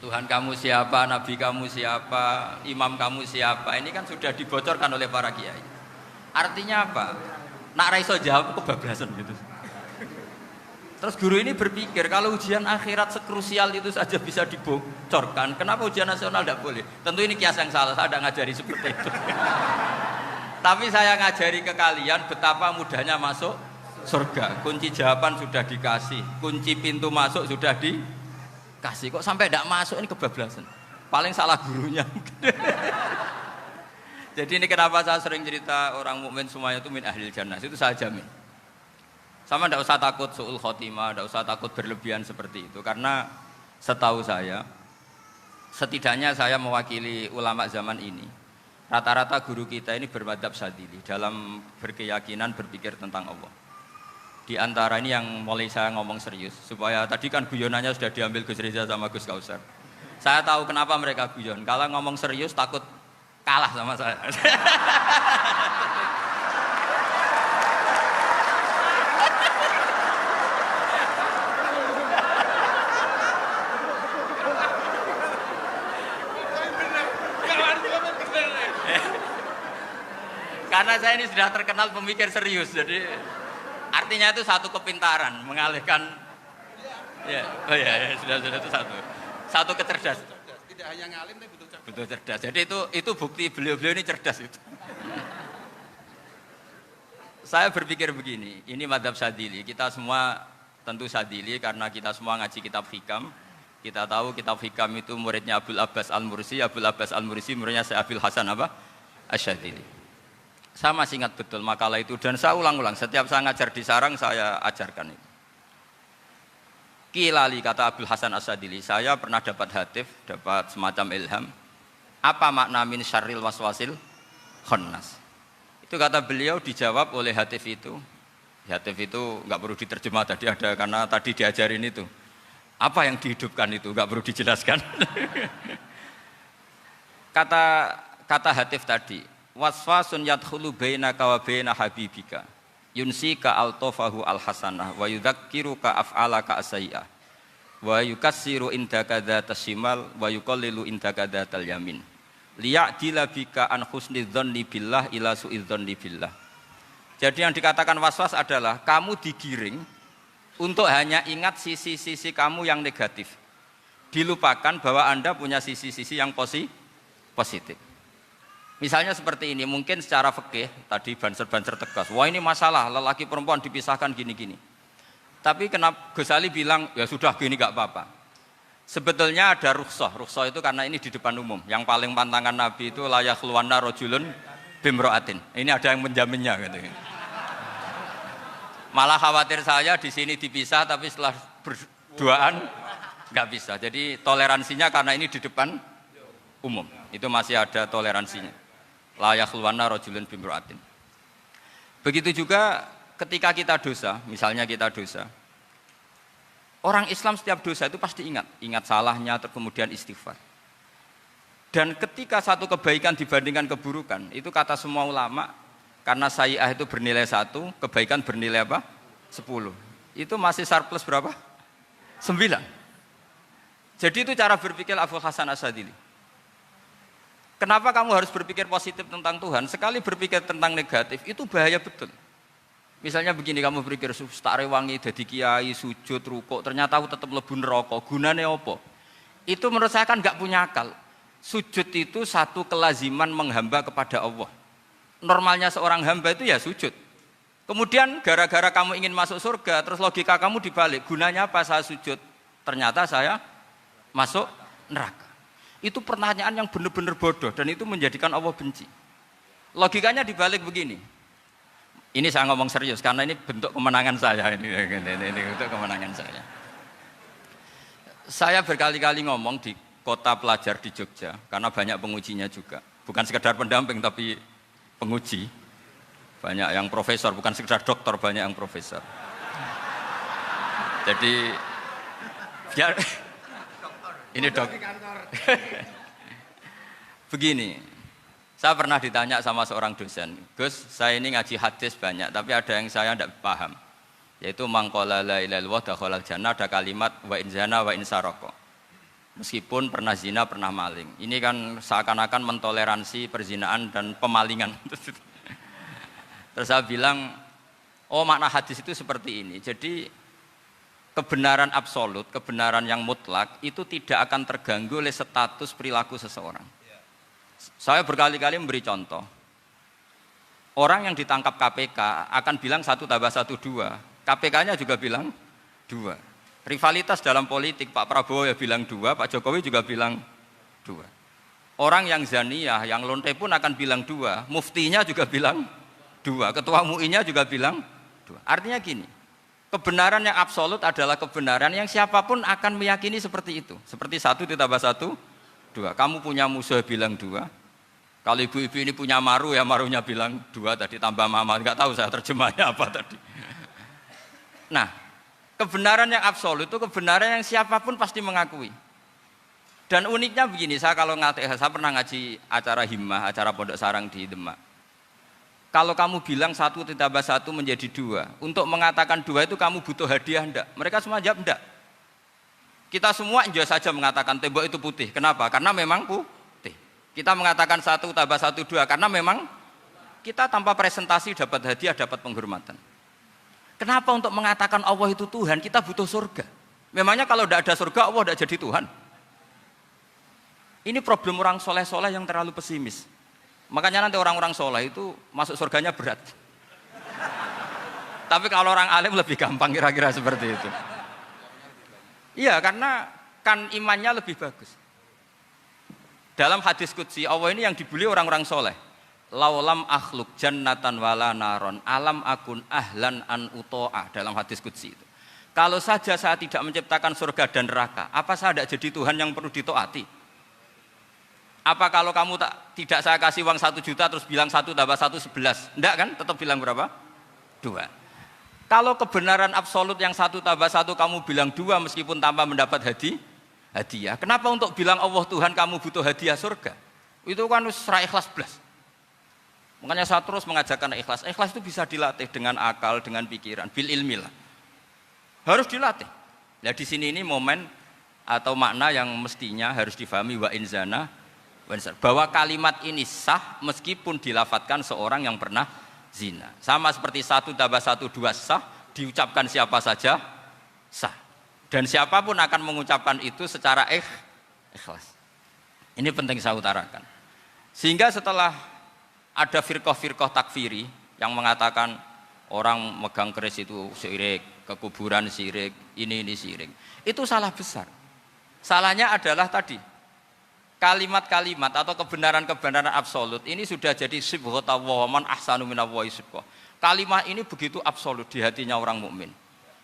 Tuhan kamu siapa, Nabi kamu siapa, imam kamu siapa. Ini kan sudah dibocorkan oleh para kiai. Artinya apa? Nak raiso jawab kebablasan gitu. Terus guru ini berpikir kalau ujian akhirat sekrusial itu saja bisa dibocorkan, kenapa ujian nasional tidak boleh? Tentu ini kias yang salah, saya tidak ngajari seperti itu. Tapi saya ngajari ke kalian betapa mudahnya masuk surga. Kunci jawaban sudah dikasih, kunci pintu masuk sudah dikasih. Kok sampai tidak masuk, ini kebablasan. Paling salah gurunya. Jadi ini kenapa saya sering cerita orang mukmin semuanya itu min ahlil jannah, itu saya jamin. Sama tidak usah takut su'ul khotimah, tidak usah takut berlebihan seperti itu. Karena setahu saya, setidaknya saya mewakili ulama zaman ini, rata-rata guru kita ini bermadhab Syadzili dalam berkeyakinan berpikir tentang Allah. Di antara ini yang mulai saya ngomong serius, supaya tadi kan guyonannya sudah diambil Gus Reza sama Gus Kausar. Saya tahu kenapa mereka guyon, kalau ngomong serius takut kalah sama saya. Karena saya ini sudah terkenal pemikir serius, jadi artinya itu satu kepintaran mengalihkan. Ya, oh ya, sudah itu satu kecerdasan. Tidak hanya ngalim tapi betul cerdas. Jadi itu bukti beliau-beliau ini cerdas itu. Saya berpikir begini, ini madhab Syadzili. Kita semua tentu Syadzili karena kita semua ngaji kitab hikam. Kita tahu kitab hikam itu muridnya Abul Abbas Al-Mursi. Abul Abbas Al-Mursi muridnya Syekh Abil Hasan apa? Asy-Syadzili. Saya masih ingat betul makalah itu dan saya ulang-ulang. Setiap saya ngajar di sarang saya ajarkan itu. Kilali kata Abul Hasan Asy-Syadzili, saya pernah dapat hatif, dapat semacam ilham. Apa makna min syarril waswasil khannas? Itu kata beliau dijawab oleh hatif itu. Hatif itu nggak perlu diterjemah tadi ada karena tadi diajarin itu. Apa yang dihidupkan itu nggak perlu dijelaskan. kata hatif tadi, waswasun yadkhulu bainaka wa baina habibika. Yunsika altofahu alhasanah wa yudzakiruka af'alaka asai'ah wa yukassiru indaka dzatas shimal wa yuqallilu indaka dzatal yamin liya'dila bika an husnidzanni billah ila su'idzanni billah. Jadi yang dikatakan waswas adalah kamu digiring untuk hanya ingat sisi-sisi kamu yang negatif, dilupakan bahwa Anda punya sisi-sisi yang positif. Misalnya seperti ini, mungkin secara fikih tadi banser-banser tegas, wah ini masalah lelaki perempuan dipisahkan gini-gini. Tapi kenapa Ghazali bilang ya sudah gini gak apa-apa. Sebetulnya ada rukhsah itu karena ini di depan umum. Yang paling pantangan Nabi itu la yakhluwanna rajulun bimra'atin. Ini ada yang menjaminnya gitu. Malah khawatir saya di sini dipisah tapi setelah berduaan nggak bisa. Jadi toleransinya karena ini di depan umum. Itu masih ada toleransinya. La yakhluwanna rajulun bimra'atin. Begitu juga ketika kita dosa, misalnya kita dosa. Orang Islam setiap dosa itu pasti ingat salahnya, kemudian istighfar. Dan ketika satu kebaikan dibandingkan keburukan, itu kata semua ulama, karena sayi'ah itu bernilai 1, kebaikan bernilai apa? 10. Itu masih surplus berapa? 9. Jadi itu cara berpikir Abul Hasan Asy-Syadzili. Kenapa kamu harus berpikir positif tentang Tuhan? Sekali berpikir tentang negatif, itu bahaya betul. Misalnya begini, kamu berpikir tak rewangi dadi kiai sujud rukuk, ternyata aku tetap mlebu neraka. Gunane apa? Itu menurut saya kan nggak punya akal. Sujud itu satu kelaziman menghamba kepada Allah. Normalnya seorang hamba itu ya sujud. Kemudian gara-gara kamu ingin masuk surga, terus logika kamu dibalik. Gunanya apa saya sujud? Ternyata saya masuk neraka. Itu pertanyaan yang benar-benar bodoh dan itu menjadikan Allah benci. Logikanya dibalik begini. Ini saya ngomong serius karena ini bentuk kemenangan saya ini bentuk kemenangan saya. Saya berkali-kali ngomong di kota pelajar di Jogja karena banyak pengujinya juga. Bukan sekedar pendamping tapi penguji. Banyak yang profesor, bukan sekedar dokter, banyak yang profesor. Jadi biar ini dok. Begini. Saya pernah ditanya sama seorang dosen, Gus, saya ini ngaji hadis banyak, tapi ada yang saya tidak paham. Yaitu mangqala la ilaha illallah dakhalal jannah, ada kalimat wa in zana wa in saraka. Meskipun pernah zina, pernah maling. Ini kan seakan-akan mentoleransi perzinaan dan pemalingan. Terus saya bilang, oh makna hadis itu seperti ini. Jadi kebenaran absolut, kebenaran yang mutlak itu tidak akan terganggu oleh status perilaku seseorang. Saya berkali-kali memberi contoh. Orang yang ditangkap KPK akan bilang 1 + 1 2. KPK-nya juga bilang 2. Rivalitas dalam politik, Pak Prabowo ya bilang 2, Pak Jokowi juga bilang 2. Orang yang zaniyah, yang lonte pun akan bilang 2. Muftinya juga bilang 2. Ketua MUI-nya juga bilang 2. Artinya gini, kebenaran yang absolut adalah kebenaran yang siapapun akan meyakini seperti itu. Seperti 1 + 1 2. Kamu punya musuh bilang 2. Kalau ibu-ibu ini punya maru ya marunya bilang 2 tadi tambah mama. Enggak tahu saya terjemahnya apa tadi. Nah, kebenaran yang absolut itu kebenaran yang siapapun pasti mengakui. Dan uniknya begini, saya kalau saya pernah ngaji acara himmah, acara pondok sarang di Demak. Kalau kamu bilang 1 + 1 menjadi 2, untuk mengatakan 2 itu kamu butuh hadiah enggak? Mereka semua jawab enggak. Kita semua enjoy saja mengatakan tembok itu putih. Kenapa? Karena memang putih. Kita mengatakan 1 + 1 2 karena memang kita tanpa presentasi dapat hadiah, dapat penghormatan. Kenapa untuk mengatakan Allah itu Tuhan kita butuh surga? Memangnya kalau tidak ada surga Allah tidak jadi Tuhan? Ini problem orang soleh-soleh yang terlalu pesimis. Makanya nanti orang-orang soleh itu masuk surganya berat. Tapi kalau orang alim lebih gampang kira-kira seperti itu. Iya, karena kan imannya lebih bagus. Dalam hadis qudsi, Allah ini yang dibuli orang-orang soleh. Laulam akhluk jannatan wala naron alam akun ahlan an uto'ah. Dalam hadis qudsi itu. Kalau saja saya tidak menciptakan surga dan neraka, apa saya tidak jadi Tuhan yang perlu ditaati? Apa kalau kamu tidak saya kasih uang 1 juta terus bilang 1 + 1 11? Enggak kan? Tetap bilang berapa? 2. Kalau kebenaran absolut yang 1 + 1 kamu bilang 2 meskipun tanpa mendapat hadiah. Kenapa untuk bilang Allah Tuhan kamu butuh hadiah surga? Itu kan secara ikhlas blas. Makanya saya terus mengajarkan ikhlas. Ikhlas itu bisa dilatih dengan akal, dengan pikiran, bil ilmi lah. Harus dilatih. Nah di sini ini momen atau makna yang mestinya harus difahami wa in zana bahwa kalimat ini sah meskipun dilafatkan seorang yang pernah zina. Sama seperti 1 + 1 2 sah, diucapkan siapa saja sah. Dan siapapun akan mengucapkan itu secara ikhlas. Ini penting saya utarakan. Sehingga setelah ada firqah-firqah takfiri yang mengatakan orang megang keris itu syirik, ke kuburan syirik, ini syirik. Itu salah besar. Salahnya adalah tadi kalimat-kalimat atau kebenaran-kebenaran absolut ini sudah jadi sibghatullah man ahsanu minallahi sibghah. Kalimat ini begitu absolut di hatinya orang mukmin.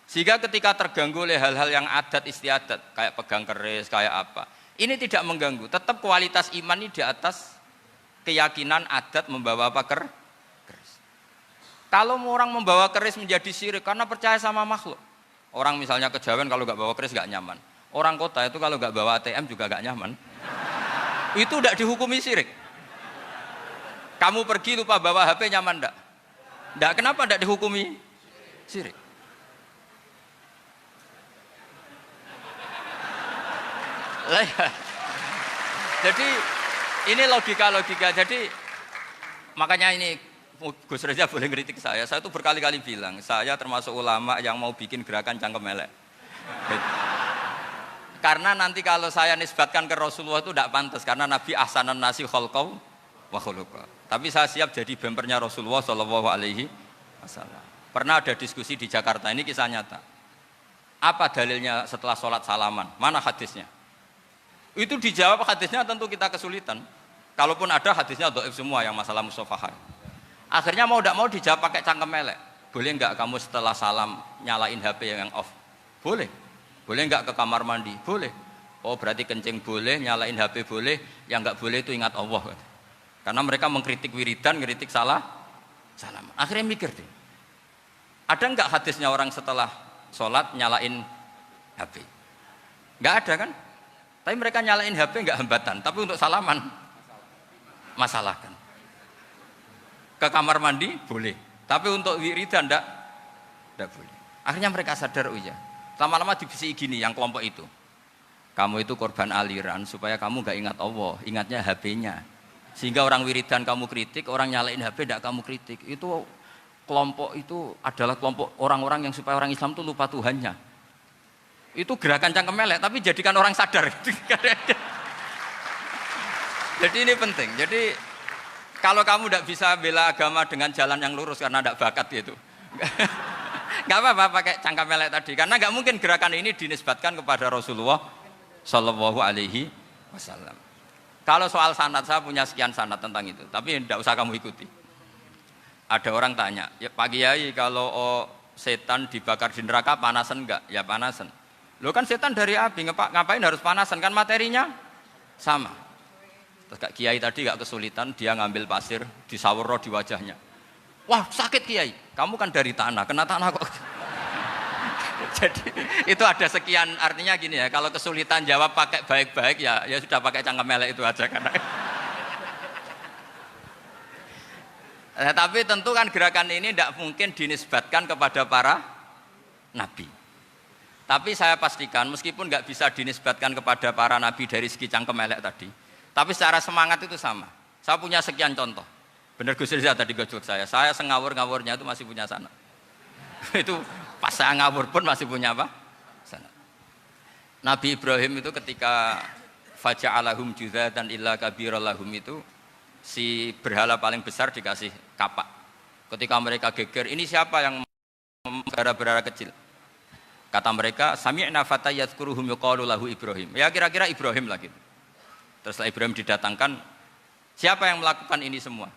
Sehingga ketika terganggu oleh hal-hal yang adat istiadat kayak pegang keris, kayak apa, ini tidak mengganggu. Tetap kualitas iman ini di atas keyakinan adat membawa apa keris. Kalau orang membawa keris menjadi syirik karena percaya sama makhluk. Orang misalnya kejawen kalau nggak bawa keris nggak nyaman. Orang kota itu kalau nggak bawa ATM juga nggak nyaman. Itu tidak dihukumi syirik. Kamu pergi lupa bawa HP nyaman enggak? Enggak, kenapa enggak dihukumi syirik? Jadi ini logika-logika. Jadi makanya ini Gus Reza boleh ngeritik saya itu berkali-kali bilang, saya termasuk ulama yang mau bikin gerakan cangkem elek. Karena nanti kalau saya nisbatkan ke Rasulullah itu tidak pantas, karena Nabi ahsanan nasi khalqaw wa khuluqa. Tapi saya siap jadi bempernya Rasulullah Shallallahu Alaihi Wasallam. Pernah ada diskusi di Jakarta, ini kisah nyata. Apa dalilnya setelah sholat salaman? Mana hadisnya? Itu dijawab hadisnya tentu kita kesulitan. Kalaupun ada hadisnya dhaif semua yang masalah musafahah. Akhirnya mau tidak mau dijawab pakai cangkem elek. Boleh enggak kamu setelah salam nyalain HP yang off? Boleh. Boleh enggak ke kamar mandi? Boleh. Oh berarti kencing boleh, nyalain HP boleh, yang enggak boleh itu ingat Allah. Karena mereka mengkritik wiridan, ngeritik salam. Akhirnya mikir deh. Ada enggak hadisnya orang setelah sholat nyalain HP? Enggak ada kan? Tapi mereka nyalain HP enggak hambatan, tapi untuk salaman masalah kan. Ke kamar mandi boleh, tapi untuk wiridan enggak boleh. Akhirnya mereka sadar, oh iya. Lama-lama dibisi gini yang kelompok itu. Kamu itu korban aliran supaya kamu enggak ingat Allah, ingatnya HP-nya. Sehingga orang wiridan kamu kritik, orang nyalain HP enggak kamu kritik. Itu kelompok itu adalah kelompok orang-orang yang supaya orang Islam itu lupa Tuhannya. Itu gerakan cangkem elek, tapi jadikan orang sadar. Jadi ini penting. Jadi kalau kamu tidak bisa bela agama dengan jalan yang lurus karena tidak bakat gitu, nggak apa-apa pakai cangkem elek tadi. Karena nggak mungkin gerakan ini dinisbatkan kepada Rasulullah Shallallahu Alaihi Wasallam. Kalau soal sanad, saya punya sekian sanad tentang itu, tapi tidak usah kamu ikuti. Ada orang tanya, ya Pak Kiai kalau setan dibakar di neraka panasan enggak? Ya panasan. Lo kan setan dari api, ngapain harus panasan? Kan materinya sama. Terus Kak Kiai tadi enggak kesulitan, dia ngambil pasir, disawur di wajahnya. Wah sakit Kiai, kamu kan dari tanah, kena tanah kok. Jadi itu ada sekian, artinya gini ya, kalau kesulitan jawab pakai baik-baik ya sudah pakai cangkem elek itu aja karena. Nah, tapi tentu kan gerakan ini tidak mungkin dinisbatkan kepada para nabi. Tapi saya pastikan meskipun nggak bisa dinisbatkan kepada para nabi dari segi cangkem elek tadi, tapi secara semangat itu sama. Saya punya sekian contoh. Benar Gus Riza tadi gojok saya ngawur-ngawurnya itu masih punya sanad. Itu pas saya ngawur pun masih punya apa? Sanad. Nabi Ibrahim itu ketika faja'alahum juzatan illa kabiralahum itu si berhala paling besar dikasih kapak. Ketika mereka geger, ini siapa yang berhala kecil? Kata mereka, sami'na fatay yadhkuruhum yuqalu lahu Ibrahim. Ya kira-kira Ibrahim lah gitu. Terus setelah Ibrahim didatangkan, siapa yang melakukan ini semua?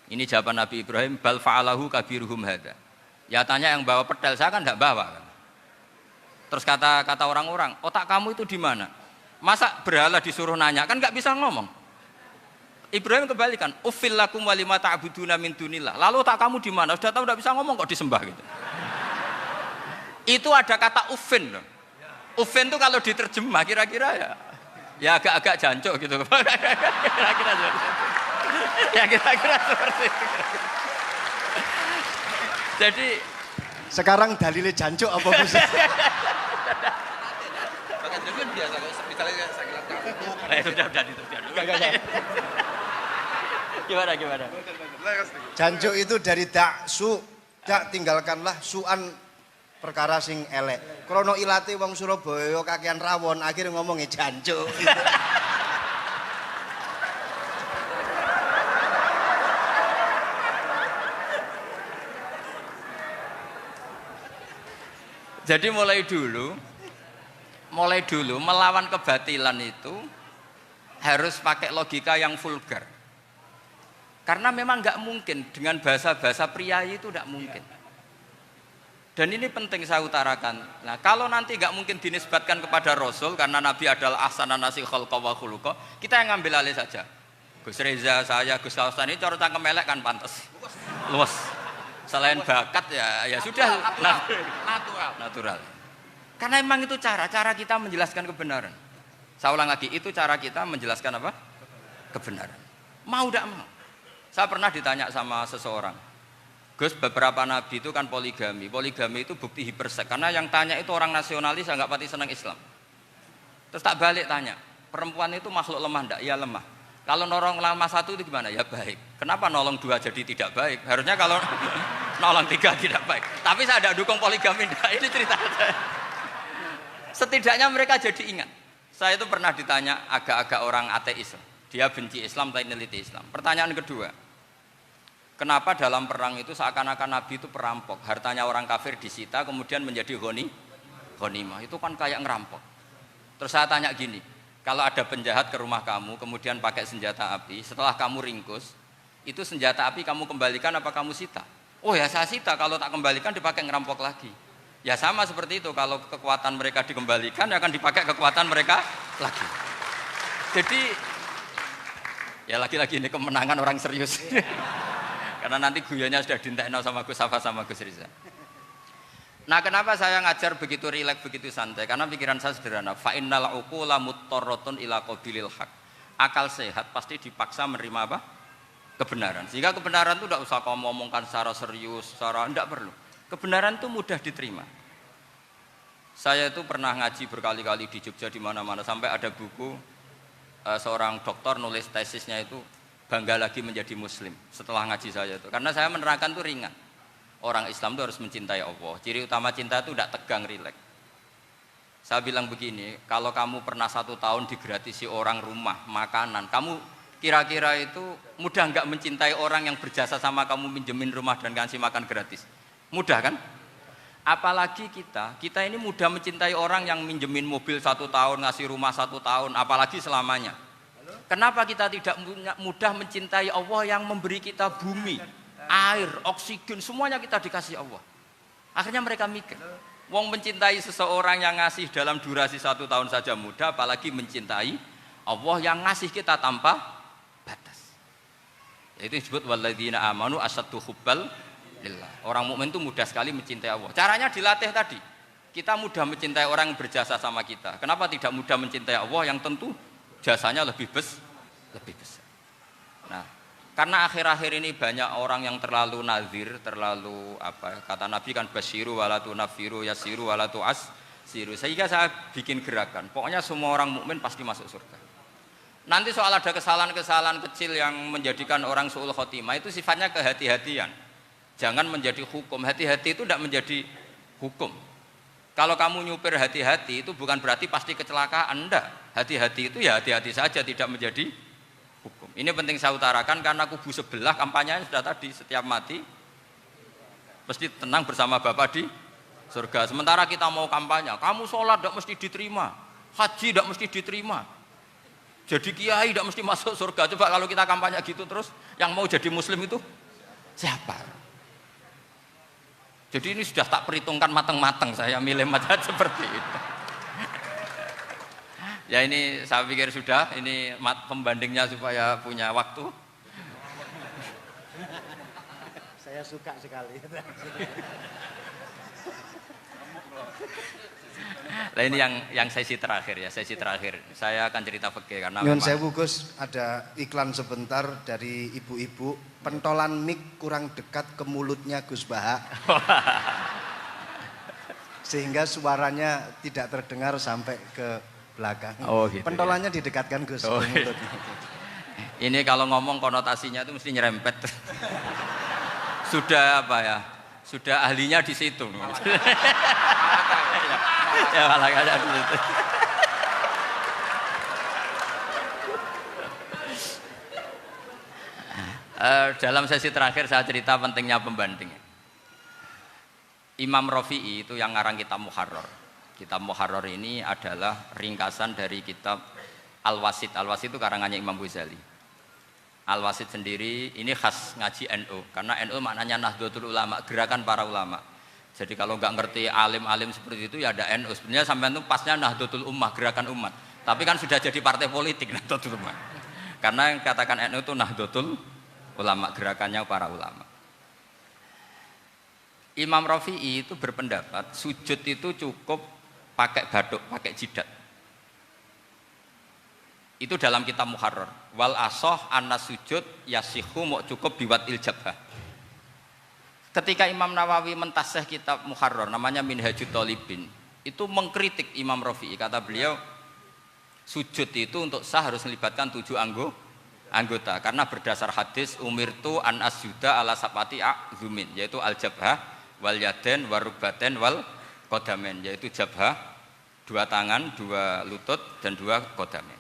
Ini jawaban Nabi Ibrahim, bal fa'alahu kabiruhum hadza. Ya tanya yang bawa pedal, saya kan enggak bawa kan. Terus kata orang-orang, otak kamu itu di mana? Masa berhala disuruh nanya, kan enggak bisa ngomong. Ibrahim kembalikan, uffil lakum wa lima ta'buduna min dunillah. Lalu otak kamu di mana? Sudah tahu enggak bisa ngomong kok disembah gitu. Itu ada kata uffin loh. Uffin itu kalau diterjemah kira-kira ya agak-agak jancuk gitu. Kira-kira ya kira-kira seperti itu. Jadi Sekarang dalilnya jancuk apa Gus? Sudah itu. Gimana? Jancuk itu dari daksu, dak tinggalkanlah suan perkara sing elek. Krono ilate wong Surabaya kakean rawon, akhirnya ngomongnya jancuk. Jadi mulai dulu melawan kebatilan itu harus pakai logika yang vulgar. Karena memang nggak mungkin dengan bahasa-bahasa priayi itu nggak mungkin. Dan ini penting saya utarakan. Nah, kalau nanti nggak mungkin dinisbatkan kepada Rasul karena Nabi adalah ahsanan nasi khalqa wa khuluqa, kita yang ngambil alih saja. Gus Reza, saya, Gus Kaustan ini cara cangkem elek kan pantas. Luas. Selain bakat ya sudah natural. Karena memang itu cara kita menjelaskan kebenaran. Saya ulang lagi, itu cara kita menjelaskan apa? Kebenaran. Mau tidak mau. Saya pernah ditanya sama seseorang, Gus, beberapa nabi itu kan poligami. Poligami itu bukti hiperseks. Karena yang tanya itu orang nasionalis yang nggak pati senang Islam. Terus tak balik tanya, perempuan itu makhluk lemah enggak? Iya lemah. Kalau nolong lama satu itu gimana? Ya baik. Kenapa nolong dua jadi tidak baik? Harusnya kalau nolong tiga tidak baik. Tapi saya tidak dukung poligami. Nah, ini cerita saya. Setidaknya mereka jadi ingat. Saya itu pernah ditanya agak-agak orang ateis. Dia benci Islam tapi neliti Islam. Pertanyaan kedua, kenapa dalam perang itu seakan-akan Nabi itu perampok? Hartanya orang kafir disita kemudian menjadi ghanimah. Itu kan kayak ngerampok. Terus saya tanya gini, kalau ada penjahat ke rumah kamu kemudian pakai senjata api, setelah kamu ringkus, itu senjata api kamu kembalikan apa kamu sita? Oh ya saya sita, kalau tak kembalikan dipakai ngerampok lagi. Ya sama seperti itu, kalau kekuatan mereka dikembalikan akan dipakai kekuatan mereka lagi. Jadi ya lagi-lagi ini kemenangan orang serius. Karena nanti guyonnya sudah dintekno sama Gus Safa sama Gus Riza. Nah, kenapa saya ngajar begitu rileks, begitu santai? Karena pikiran saya sederhana. Fa innal uqula muttarratun ila qabilil haq. Akal sehat pasti dipaksa menerima apa? Kebenaran. Sehingga kebenaran itu tidak usah kamu ngomongkan secara serius, secara tidak perlu. Kebenaran itu mudah diterima. Saya itu pernah ngaji berkali-kali di Jogja di mana-mana sampai ada buku seorang dokter nulis tesisnya itu bangga lagi menjadi muslim setelah ngaji saya itu. Karena saya menerangkan itu ringan. Orang Islam itu harus mencintai Allah. Ciri utama cinta itu tidak tegang, rileks. Saya bilang begini, kalau kamu pernah 1 tahun digratisi orang rumah, makanan, kamu kira-kira itu mudah nggak mencintai orang yang berjasa sama kamu minjemin rumah dan kasih makan gratis? Mudah kan? Apalagi kita ini mudah mencintai orang yang minjemin mobil 1 tahun, ngasih rumah 1 tahun, apalagi selamanya. Kenapa kita tidak mudah mencintai Allah yang memberi kita bumi, air, oksigen, semuanya kita dikasih Allah. Akhirnya mereka mikir, wong mencintai seseorang yang ngasih dalam durasi 1 tahun saja mudah, apalagi mencintai Allah yang ngasih kita tanpa batas. Itu disebut walladzina amanu asaddu hubbal lillah. Orang mukmin itu mudah sekali mencintai Allah. Caranya dilatih tadi. Kita mudah mencintai orang yang berjasa sama kita. Kenapa tidak mudah mencintai Allah yang tentu jasanya lebih besar? Nah, karena akhir-akhir ini banyak orang yang terlalu nazir, terlalu kata Nabi kan basyiru walatu nafiru yasiru walatu asiru. Sehingga saya bikin gerakan. Pokoknya semua orang mukmin pasti masuk surga. Nanti soal ada kesalahan-kesalahan kecil yang menjadikan orang su'ul khotimah itu sifatnya kehati-hatian. Jangan menjadi hukum. Hati-hati itu tidak menjadi hukum. Kalau kamu nyupir hati-hati itu bukan berarti pasti kecelakaan, enggak. Hati-hati itu ya hati-hati saja, tidak menjadi hukum. Ini penting saya utarakan karena kubu sebelah kampanyenya sudah tadi, setiap mati mesti tenang bersama Bapak di surga. Sementara kita mau kampanye, kamu sholat tidak mesti diterima, haji tidak mesti diterima, jadi kiai tidak mesti masuk surga. Coba kalau kita kampanye gitu terus, yang mau jadi muslim itu siapa? Jadi ini sudah tak perhitungkan matang-matang, saya milih macam seperti itu. Ya ini saya pikir sudah, ini pembandingnya supaya punya waktu. Saya suka sekali. Nah ini yang sesi terakhir ya, sesi terakhir. Saya akan cerita fikih karena Nyun sewu Gus, ada iklan sebentar dari ibu-ibu, pentolan mic kurang dekat ke mulutnya Gus Baha. Sehingga suaranya tidak terdengar sampai ke belakang. Oh, gitu, pentolannya ya? Didekatkan Gus ke mulut. Ini kalau ngomong konotasinya itu mesti nyerempet. Sudah sudah ahlinya di situ. Ya malah ada di situ. Dalam sesi terakhir saya cerita pentingnya pembanding. Imam Rafi'i itu yang ngarang kitab Muharrar. Kitab Muharrar ini adalah ringkasan dari kitab Al-Wasit. Al-Wasit itu karangannya Imam Ghazali. Al-Wasit sendiri ini khas ngaji NU, karena NU maknanya Nahdlatul Ulama, gerakan para ulama. Jadi kalau nggak ngerti alim-alim seperti itu ya ada NU. Sebenarnya sampai itu pasnya Nahdlatul Ummah, gerakan umat. Tapi kan sudah jadi partai politik Nahdlatul Ummah. Karena yang katakan NU itu Nahdlatul Ulama, gerakannya para ulama. Imam Rafi'i itu berpendapat sujud itu cukup pakai baduk, pakai jidat. Itu dalam kitab Muharrar. Wal asoh anna sujud yasihu mau cukup biwat iljabah. Ketika Imam Nawawi mentasih kitab Muharrar namanya Minhajut Thalibin, itu mengkritik Imam Rafi'i. Kata beliau, sujud itu untuk sah harus melibatkan 7 anggota karena berdasar hadis umirtu an asjuda ala sabati a'zumin, yaitu al jabhah wal yaden warubaten wal kodamen, yaitu jabhah 2 tangan, 2 lutut dan 2 kodamen.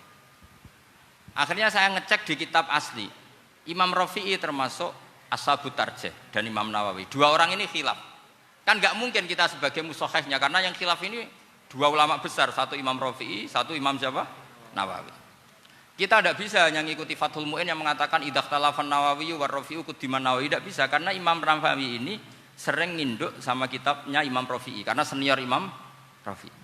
Akhirnya saya ngecek di kitab asli Imam Rafi'i termasuk Ashabut Tarjih dan Imam Nawawi, 2 orang ini khilaf. Kan nggak mungkin kita sebagai musohehnya karena yang khilaf ini 2 ulama besar, satu Imam Rafi'i, satu Imam siapa? Nawawi. Kita tidak bisa hanya mengikuti Fathul Mu'in yang mengatakan idza khtalafan Nawawi wa Rafi'u qudiman Nawawi, tidak bisa karena Imam Nawawi ini sering nginduk sama kitabnya Imam Rafi'i karena senior Imam Rafi'i.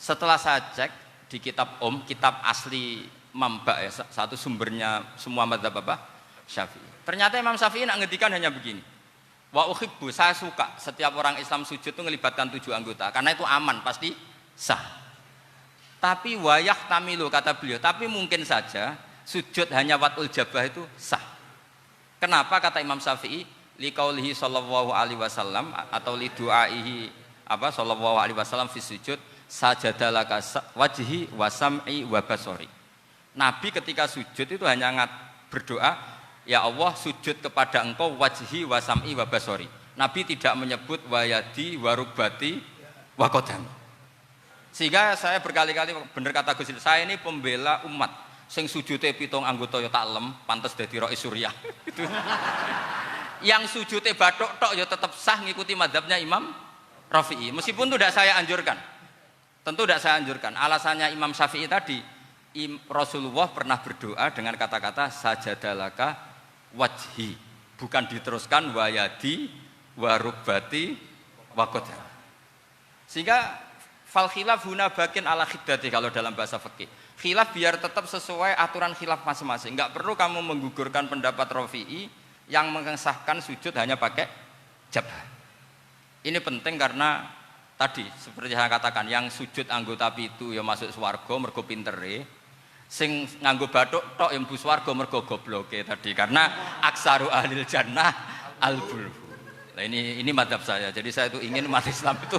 Setelah saya cek di kitab kitab asli Mamba ya, satu sumbernya semua mazhab apa? Syafi'i. Ternyata Imam Syafi'i nak ngedikan hanya begini. Wa uhibbu, saya suka setiap orang Islam sujud itu melibatkan 7 anggota karena itu aman, pasti sah. Tapi wayah tamilu kata beliau, tapi mungkin saja sujud hanya watul jabah itu sah. Kenapa kata Imam Syafi'i? Liqaulihi sallallahu alaihi wasallam atau li du'aihi apa sallallahu alaihi wasallam fi sujud sajadalaka wajhi wa sam'i wa basari. Nabi ketika sujud itu hanya berdoa, ya Allah sujud kepada engkau wajhi wa sam'i wa basari. Nabi tidak menyebut wayadi wa rubati wa qadami. Sehingga saya berkali-kali bener kata Gus, saya ini pembela umat sing sujute 7 anggota ya tak lem pantes dadi Rais Suriah. Itu. Yang sujute bathuk tok ya tetap sah ngikuti mazhabnya Imam Rafi'i. Meskipun itu tidak saya anjurkan. Tentu tidak saya anjurkan. Alasannya Imam Syafi'i tadi, Rasulullah pernah berdoa dengan kata-kata sajadalaka wajhi, bukan diteruskan wayadi warubati wakoda. Sehingga fal khilaf huna bakin ala khiddati kalau dalam bahasa fikih. Khilaf biar tetap sesuai aturan khilaf masing-masing. Enggak perlu kamu menggugurkan pendapat Rafi'i yang mengesahkan sujud hanya pakai jabah. Ini penting karena tadi seperti saya katakan, yang sujud anggota itu ya masuk swarga mergo pintere. Sing nganggo bathuk tok yang mlebu swarga mergo gobloke tadi, karena aksaru ahlil jannah al-bulhu. Nah ini madhab saya. Jadi saya itu ingin umat Islam itu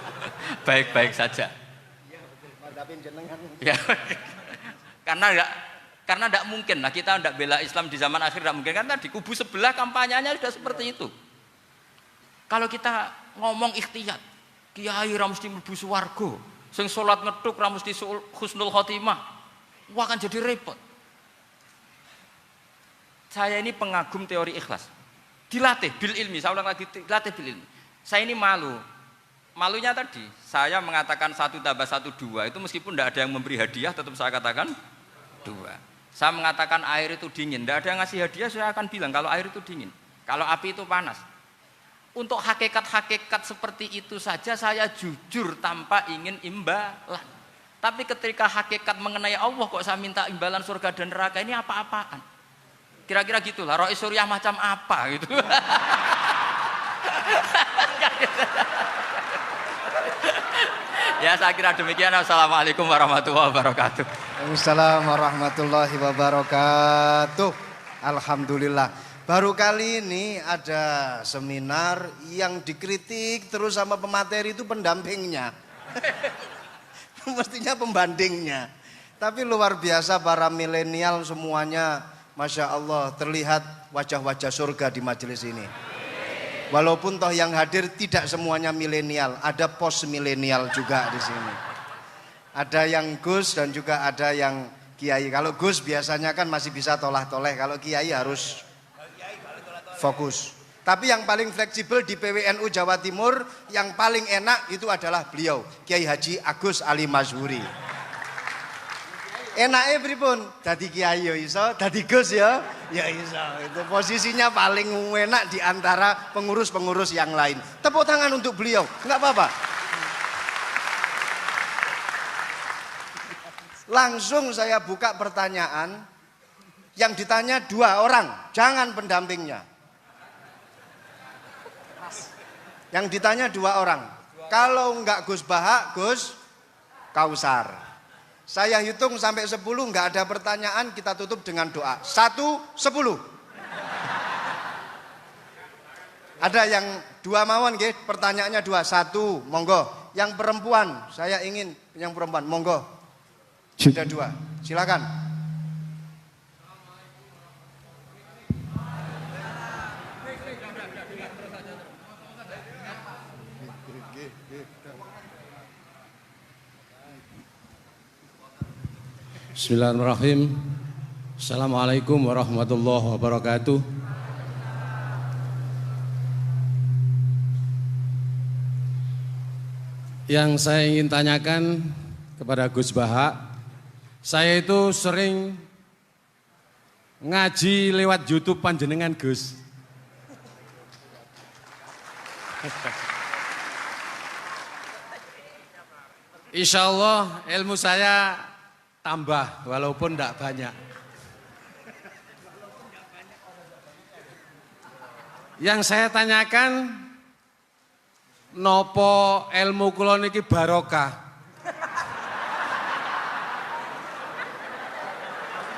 baik-baik saja. Ya, karena tidak mungkin lah kita tidak bela Islam di zaman akhir, tidak mungkin kan tadi kubu sebelah kampanyenya sudah seperti itu. Kalau kita ngomong ikhtiyat, kiai ra mesti mlebu swarga, sing salat ngethuk ra mesti husnul khotimah, wah akan jadi repot. Saya ini pengagum teori ikhlas, dilatih bil ilmi, saya ulang lagi dilatih bil ilmi. Saya ini malunya tadi, saya mengatakan 1 tambah 1 2 itu meskipun tidak ada yang memberi hadiah tetap saya katakan 2. Saya mengatakan air itu dingin, tidak ada yang ngasih hadiah saya akan bilang kalau air itu dingin, kalau api itu panas. Untuk hakikat-hakikat seperti itu saja saya jujur tanpa ingin imbalan. Tapi ketika hakikat mengenai Allah kok saya minta imbalan surga dan neraka, ini apa-apaan? Kira-kira gitulah, Rais Suriah macam apa gitu. Ya saya kira demikian. Assalamualaikum warahmatullahi wabarakatuh. Waalaikumsalam warahmatullahi wabarakatuh. Alhamdulillah. Baru kali ini ada seminar yang dikritik terus sama pemateri itu pendampingnya. Mestinya pembandingnya. Tapi luar biasa para milenial semuanya, Masya Allah, terlihat wajah-wajah surga di majelis ini. Walaupun toh yang hadir tidak semuanya milenial, ada post milenial juga di sini. Ada yang Gus dan juga ada yang Kiai. Kalau Gus biasanya kan masih bisa tolah-toleh, kalau Kiai harus fokus. Tapi yang paling fleksibel di PWNU Jawa Timur, yang paling enak itu adalah beliau, Kiai Haji Agus Ali Mazhuri. Enaknya pripun? Dadi kiai ya iso, dadi Gus ya iso. Itu posisinya paling enak di antara pengurus-pengurus yang lain. Tepuk tangan untuk beliau, enggak apa-apa. Langsung saya buka pertanyaan. Yang ditanya 2 orang, jangan pendampingnya. Yang ditanya 2 orang. Kalau enggak Gus Baha, Gus Kausar. Saya hitung sampai 10, enggak ada pertanyaan, kita tutup dengan doa. 1, 10. Ada yang 2 mawon nggih, pertanyaannya 2. 1, monggo. Yang perempuan, saya ingin yang perempuan, monggo. Sudah 2. Silakan. Bismillahirrahmanirrahim. Assalamualaikum warahmatullahi wabarakatuh. Yang saya ingin tanyakan kepada Gus Baha, saya itu sering ngaji lewat YouTube panjenengan Gus. Insya Allah ilmu saya tambah walaupun tidak banyak. Yang saya tanyakan, nopo ilmu kula niki barokah?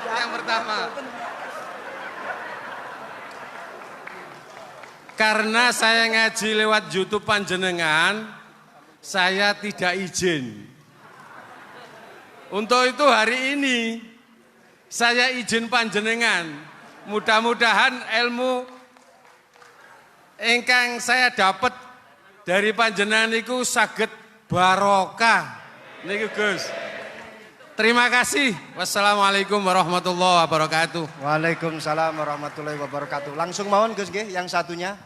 Yang pertama, karena saya ngaji lewat YouTube panjenengan, saya tidak izin. Untuk itu hari ini saya izin panjenengan. Mudah-mudahan ilmu ingkang saya dapat dari panjenengan niku saged barokah. Niku Gus. Terima kasih. Wassalamualaikum warahmatullahi wabarakatuh. Waalaikumsalam warahmatullahi wabarakatuh. Langsung mawon Gus nggih, yang satunya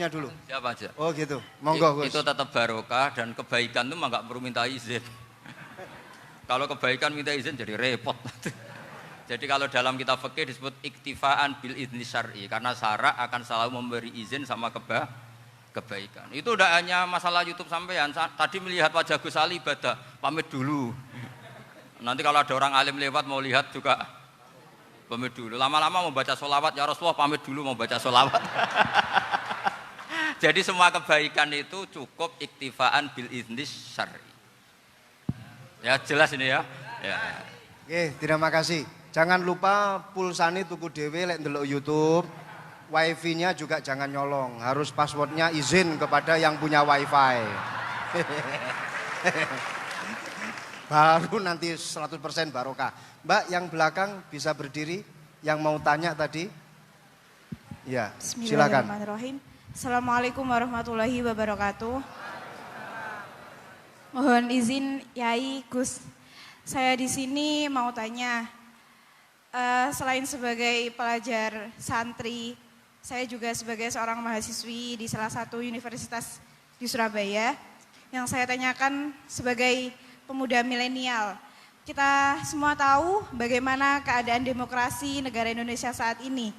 dulu. Siapa aja? Oh gitu. Monggo Gus. Itu tetap barokah dan kebaikan itu mah nggak perlu minta izin. Kalau kebaikan minta izin jadi repot. Jadi kalau dalam kitab fikih disebut iktifaan bil idzni syar'i, karena syara akan selalu memberi izin sama kebaikan. Itu udah hanya masalah YouTube sampean. Tadi melihat wajah Gus Ali ibadah, pamit dulu. Nanti kalau ada orang alim lewat mau lihat juga pamit dulu. Lama-lama mau baca sholawat, ya Rasulullah pamit dulu mau baca sholawat. Jadi semua kebaikan itu cukup iktifaan bil idzni syar'i. Ya jelas ini ya. Oke, terima kasih. Jangan lupa pulsane tuku dhewe lek ndelok YouTube. Wifi-nya juga jangan nyolong. Harus passwordnya izin kepada yang punya wifi. Baru nanti 100% barokah. Mbak yang belakang bisa berdiri. Yang mau tanya tadi. Ya, silakan. Bismillahirrahmanirrahim. Assalamualaikum warahmatullahi wabarakatuh. Mohon izin Yai Gus, saya di sini mau tanya, selain sebagai pelajar santri, saya juga sebagai seorang mahasiswi di salah satu universitas di Surabaya. Yang saya tanyakan sebagai pemuda milenial, kita semua tahu bagaimana keadaan demokrasi negara Indonesia saat ini.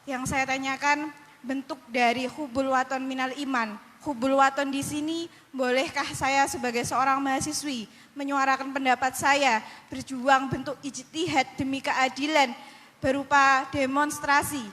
Yang saya tanyakan bentuk dari hubul waton minal iman. Hubul waton di sini, bolehkah saya sebagai seorang mahasiswi menyuarakan pendapat saya, berjuang bentuk ijtihad demi keadilan berupa demonstrasi?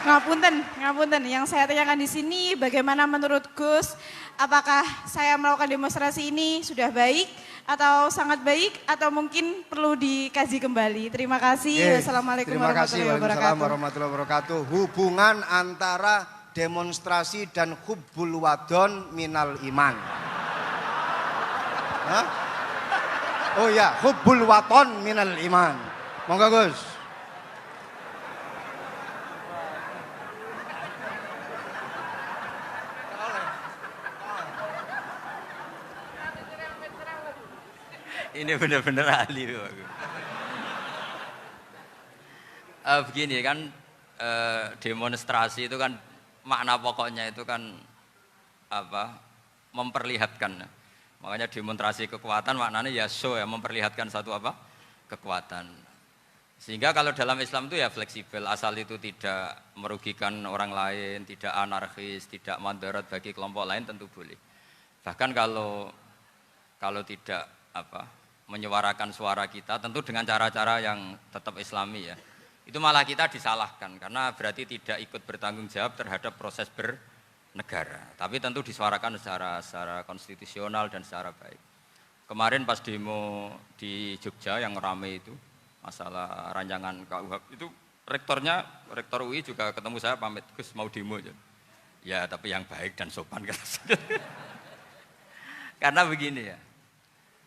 Ngapunten. Yang saya tanyakan di sini, bagaimana menurut Gus, apakah saya melakukan demonstrasi ini sudah baik atau sangat baik atau mungkin perlu dikaji kembali? Terima kasih. Wassalamualaikum warahmatullahi wabarakatuh. Hubungan antara demonstrasi dan hubbul wadon minal iman. Hah? Oh ya, hubbul waton minal iman. Monggo Gus. Ini benar-benar ahli. Begini kan, demonstrasi itu kan makna pokoknya itu kan apa? Memperlihatkan. Makanya demonstrasi kekuatan maknanya ya show ya, memperlihatkan satu apa? Kekuatan. Sehingga kalau dalam Islam itu ya fleksibel, asal itu tidak merugikan orang lain, tidak anarkis, tidak madarat bagi kelompok lain tentu boleh. Bahkan kalau tidak apa? Menyuarakan suara kita tentu dengan cara-cara yang tetap islami ya. Itu malah kita disalahkan karena berarti tidak ikut bertanggung jawab terhadap proses bernegara. Tapi tentu disuarakan secara konstitusional dan secara baik. Kemarin pas demo di Jogja yang ramai itu masalah rancangan KUHP itu rektor UI juga ketemu saya pamit Gus mau demo aja. Ya tapi yang baik dan sopan karena begini ya.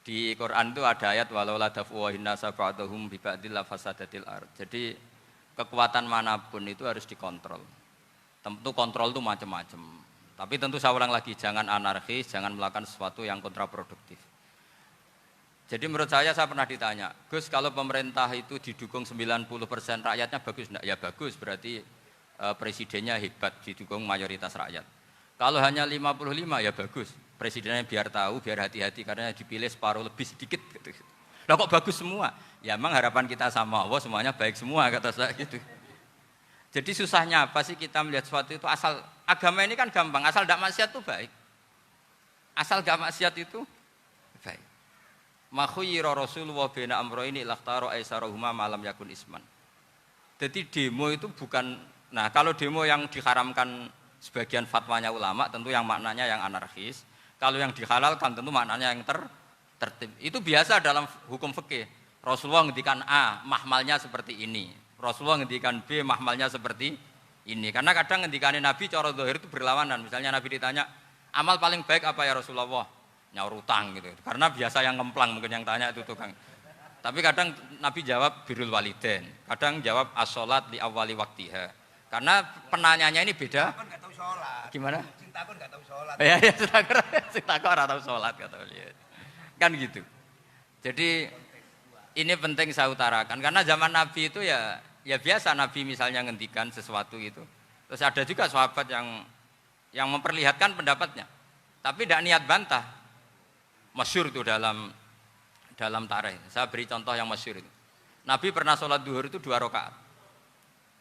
Di Quran itu ada ayat walau la daf'u nasa ba'dahum bi ba'dil fasadatil ard. Jadi kekuatan manapun itu harus dikontrol. Tentu kontrol itu macam-macam. Tapi tentu saya ulang lagi, jangan anarkis, jangan melakukan sesuatu yang kontraproduktif. Jadi menurut saya pernah ditanya, Gus kalau pemerintah itu didukung 90% rakyatnya bagus enggak? Ya bagus, berarti presidennya hebat, didukung mayoritas rakyat. Kalau hanya 55 ya bagus, presidennya biar tahu, biar hati-hati karena dipilih separuh lebih sedikit. Gitu. Lah kok bagus semua? Ya emang harapan kita sama Allah semuanya baik semua kata saya gitu. Jadi susahnya apa sih kita melihat sesuatu itu asal agama ini kan gampang, asal tidak maksiat itu baik. Asal tidak maksiat itu baik. Ma khuyyira Rasulullah baina amrayni lakhtara aisarahuma malam yakun isman. Jadi demo itu bukan, nah kalau demo yang diharamkan sebagian fatwanya ulama tentu yang maknanya yang anarkis. Kalau yang dihalalkan tentu maknanya yang tertib. Itu biasa dalam hukum fikih. Rasulullah ngendikan A, mahmalnya seperti ini. Rasulullah ngendikan B, mahmalnya seperti ini. Karena kadang ngendikane Nabi cara zahir itu berlawanan. Misalnya Nabi ditanya, amal paling baik apa ya Rasulullah? Nyaur utang gitu. Karena biasa yang ngemplang mungkin yang tanya itu tukang. Tapi kadang Nabi jawab birrul walidain. Kadang jawab as-sholat li awwali waktiha. Karena penanyanya ini beda. Kan enggak tahu sholat. Gimana? Cinta kan enggak tahu sholat. Ya, cinta kok ora tahu sholat kata beliau. Kan gitu. Jadi ini penting saya utarakan karena zaman Nabi itu ya biasa Nabi misalnya ngendikan sesuatu itu. Terus ada juga sahabat yang memperlihatkan pendapatnya. Tapi tidak niat bantah. Masyhur itu dalam tarikh. Saya beri contoh yang masyhur itu. Nabi pernah sholat duhur itu 2 rakaat.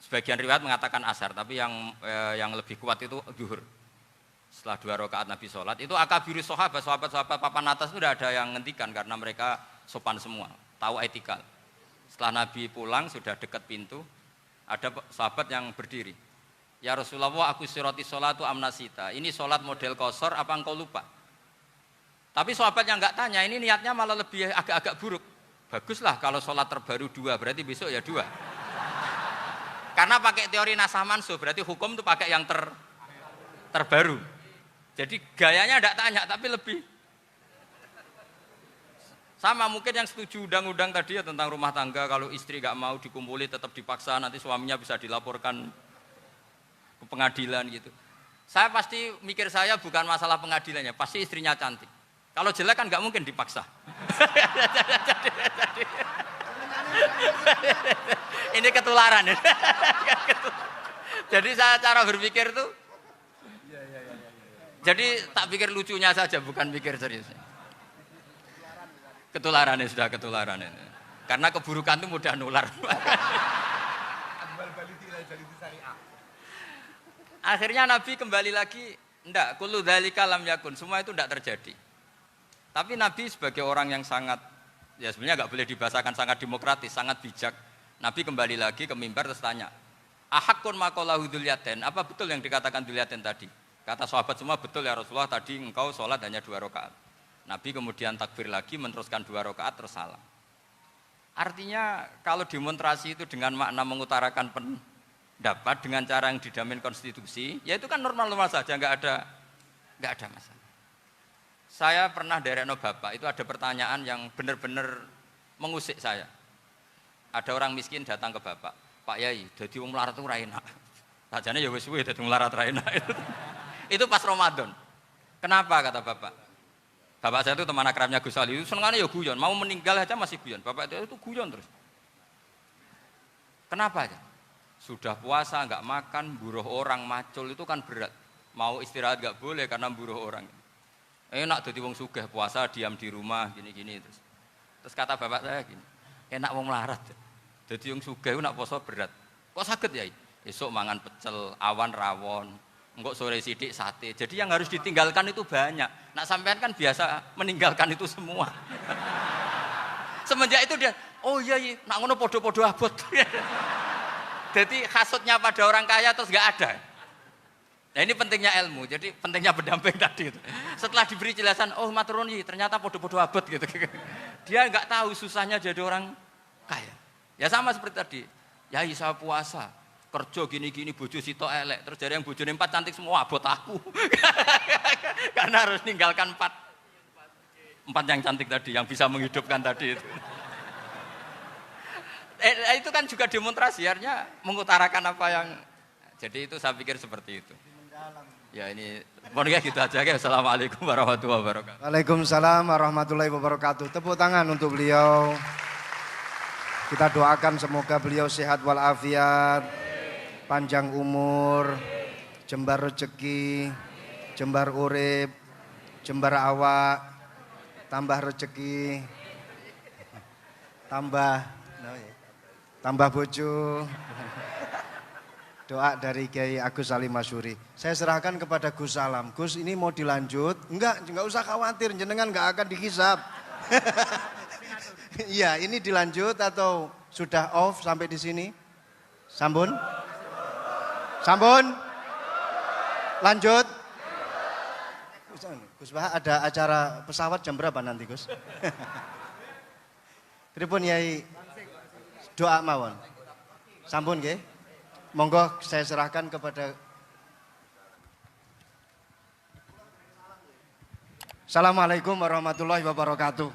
Sebagian riwayat mengatakan asar, tapi yang lebih kuat itu duhur. Setelah 2 rakaat Nabi sholat, itu akabirus sahabat papan atas itu tidak ada yang ngendikan karena mereka sopan semua, tahu etikal. Setelah Nabi pulang sudah dekat pintu, ada sahabat yang berdiri. Ya Rasulullah, aku siroti sholatu amnasita. Ini sholat model kosor, apa engkau lupa? Tapi sahabat yang enggak tanya, ini niatnya malah lebih agak-agak buruk. Baguslah kalau sholat terbaru 2, berarti besok ya 2. Karena pakai teori nasah mansuh, berarti hukum itu pakai yang terbaru. Jadi gayanya tidak tanya, tapi lebih sama mungkin yang setuju undang-undang tadi ya tentang rumah tangga, kalau istri nggak mau dikumpuli tetap dipaksa, nanti suaminya bisa dilaporkan ke pengadilan gitu. Saya pasti mikir saya bukan masalah pengadilannya, pasti istrinya cantik. Kalau jelek kan nggak mungkin dipaksa. Ini ketularan. Jadi saya cara berpikir tuh, jadi tak pikir lucunya saja, bukan pikir serius. Ketularan ya sudah ketularan ini. Karena keburukan itu mudah nular. Akhirnya Nabi kembali lagi, enggak, kullu dzalika lam yakun, semua itu enggak terjadi. Tapi Nabi sebagai orang yang sangat, ya sebenarnya enggak boleh dibahasakan sangat demokratis, sangat bijak. Nabi kembali lagi ke mimbar terus tanya, ahakun maqalahu dzulyaten, apa betul yang dikatakan dzulyaten tadi? Kata sahabat semua, betul ya Rasulullah, tadi engkau sholat hanya 2 rakaat. Nabi kemudian takbir lagi, meneruskan 2 rakaat terus salam. Artinya kalau demonstrasi itu dengan makna mengutarakan pendapat dengan cara yang dijamin konstitusi, ya itu kan normal-normal saja, nggak ada masalah. Saya pernah derekno bapak, itu ada pertanyaan yang benar-benar mengusik saya. Ada orang miskin datang ke bapak, Pak Yai, jadi wong melarat itu ra enak. Sajane ya wis suwe dadi melarat ra enak. Itu pas Ramadan. Kenapa kata bapak? Bapak saya itu teman akrabnya Gus Ali, senengannya ya guyon, mau meninggal aja masih guyon. Bapak itu guyon terus. Kenapa ya? Sudah puasa enggak makan, buruh orang, macul itu kan berat. Mau istirahat enggak boleh karena buruh orang. Enak dadi wong sugih puasa diam di rumah gini-gini terus. Terus kata bapak saya gini, enak wong melarat. Dadi wong sugih nak puasa berat. Kok saged ya? Esok mangan pecel, awan rawon, engkau sore sidik sate. Jadi yang harus ditinggalkan itu banyak. Nak sampean kan biasa meninggalkan itu semua. Semenjak itu dia, oh iya, nak ngono podo-podo abot. Jadi hasutnya pada orang kaya terus nggak ada. Nah ini pentingnya ilmu. Jadi pentingnya pendamping tadi itu. Setelah diberi jelasan, oh maturuni ternyata podo-podo abot gitu. Dia nggak tahu susahnya jadi orang kaya. Ya sama seperti tadi. Ya saya puasa. Kerja gini-gini bojo sitok elek terus dari yang bojone 4 cantik semua abot aku. Karena harus ninggalkan 4 yang cantik tadi yang bisa menghidupkan tadi itu. Itu kan juga demonstrasi, artinya mengutarakan apa yang. Jadi itu saya pikir seperti itu. Ya ini, pokoknya gitu aja. Assalamualaikum warahmatullahi wabarakatuh. Waalaikumsalam warahmatullahi wabarakatuh. Tepuk tangan untuk beliau. Kita doakan semoga beliau sehat walafiat, panjang umur, jembar rezeki, jembar urip, jembar awak, tambah rezeki, tambah bojo. Doa dari Kiai Agus Salim Masyuri. Saya serahkan kepada Gus Salam. Gus, ini mau dilanjut? Enggak usah khawatir, jenengan enggak akan dihisap. Iya, ini dilanjut atau sudah off sampai di sini? Sambun? Sambun? Lanjut? Gus Bah, ada acara pesawat jam berapa nanti, Gus? Pripun Yai? Doa mawon. Sampun nggih? Monggo saya serahkan kepada Assalamualaikum warahmatullahi wabarakatuh.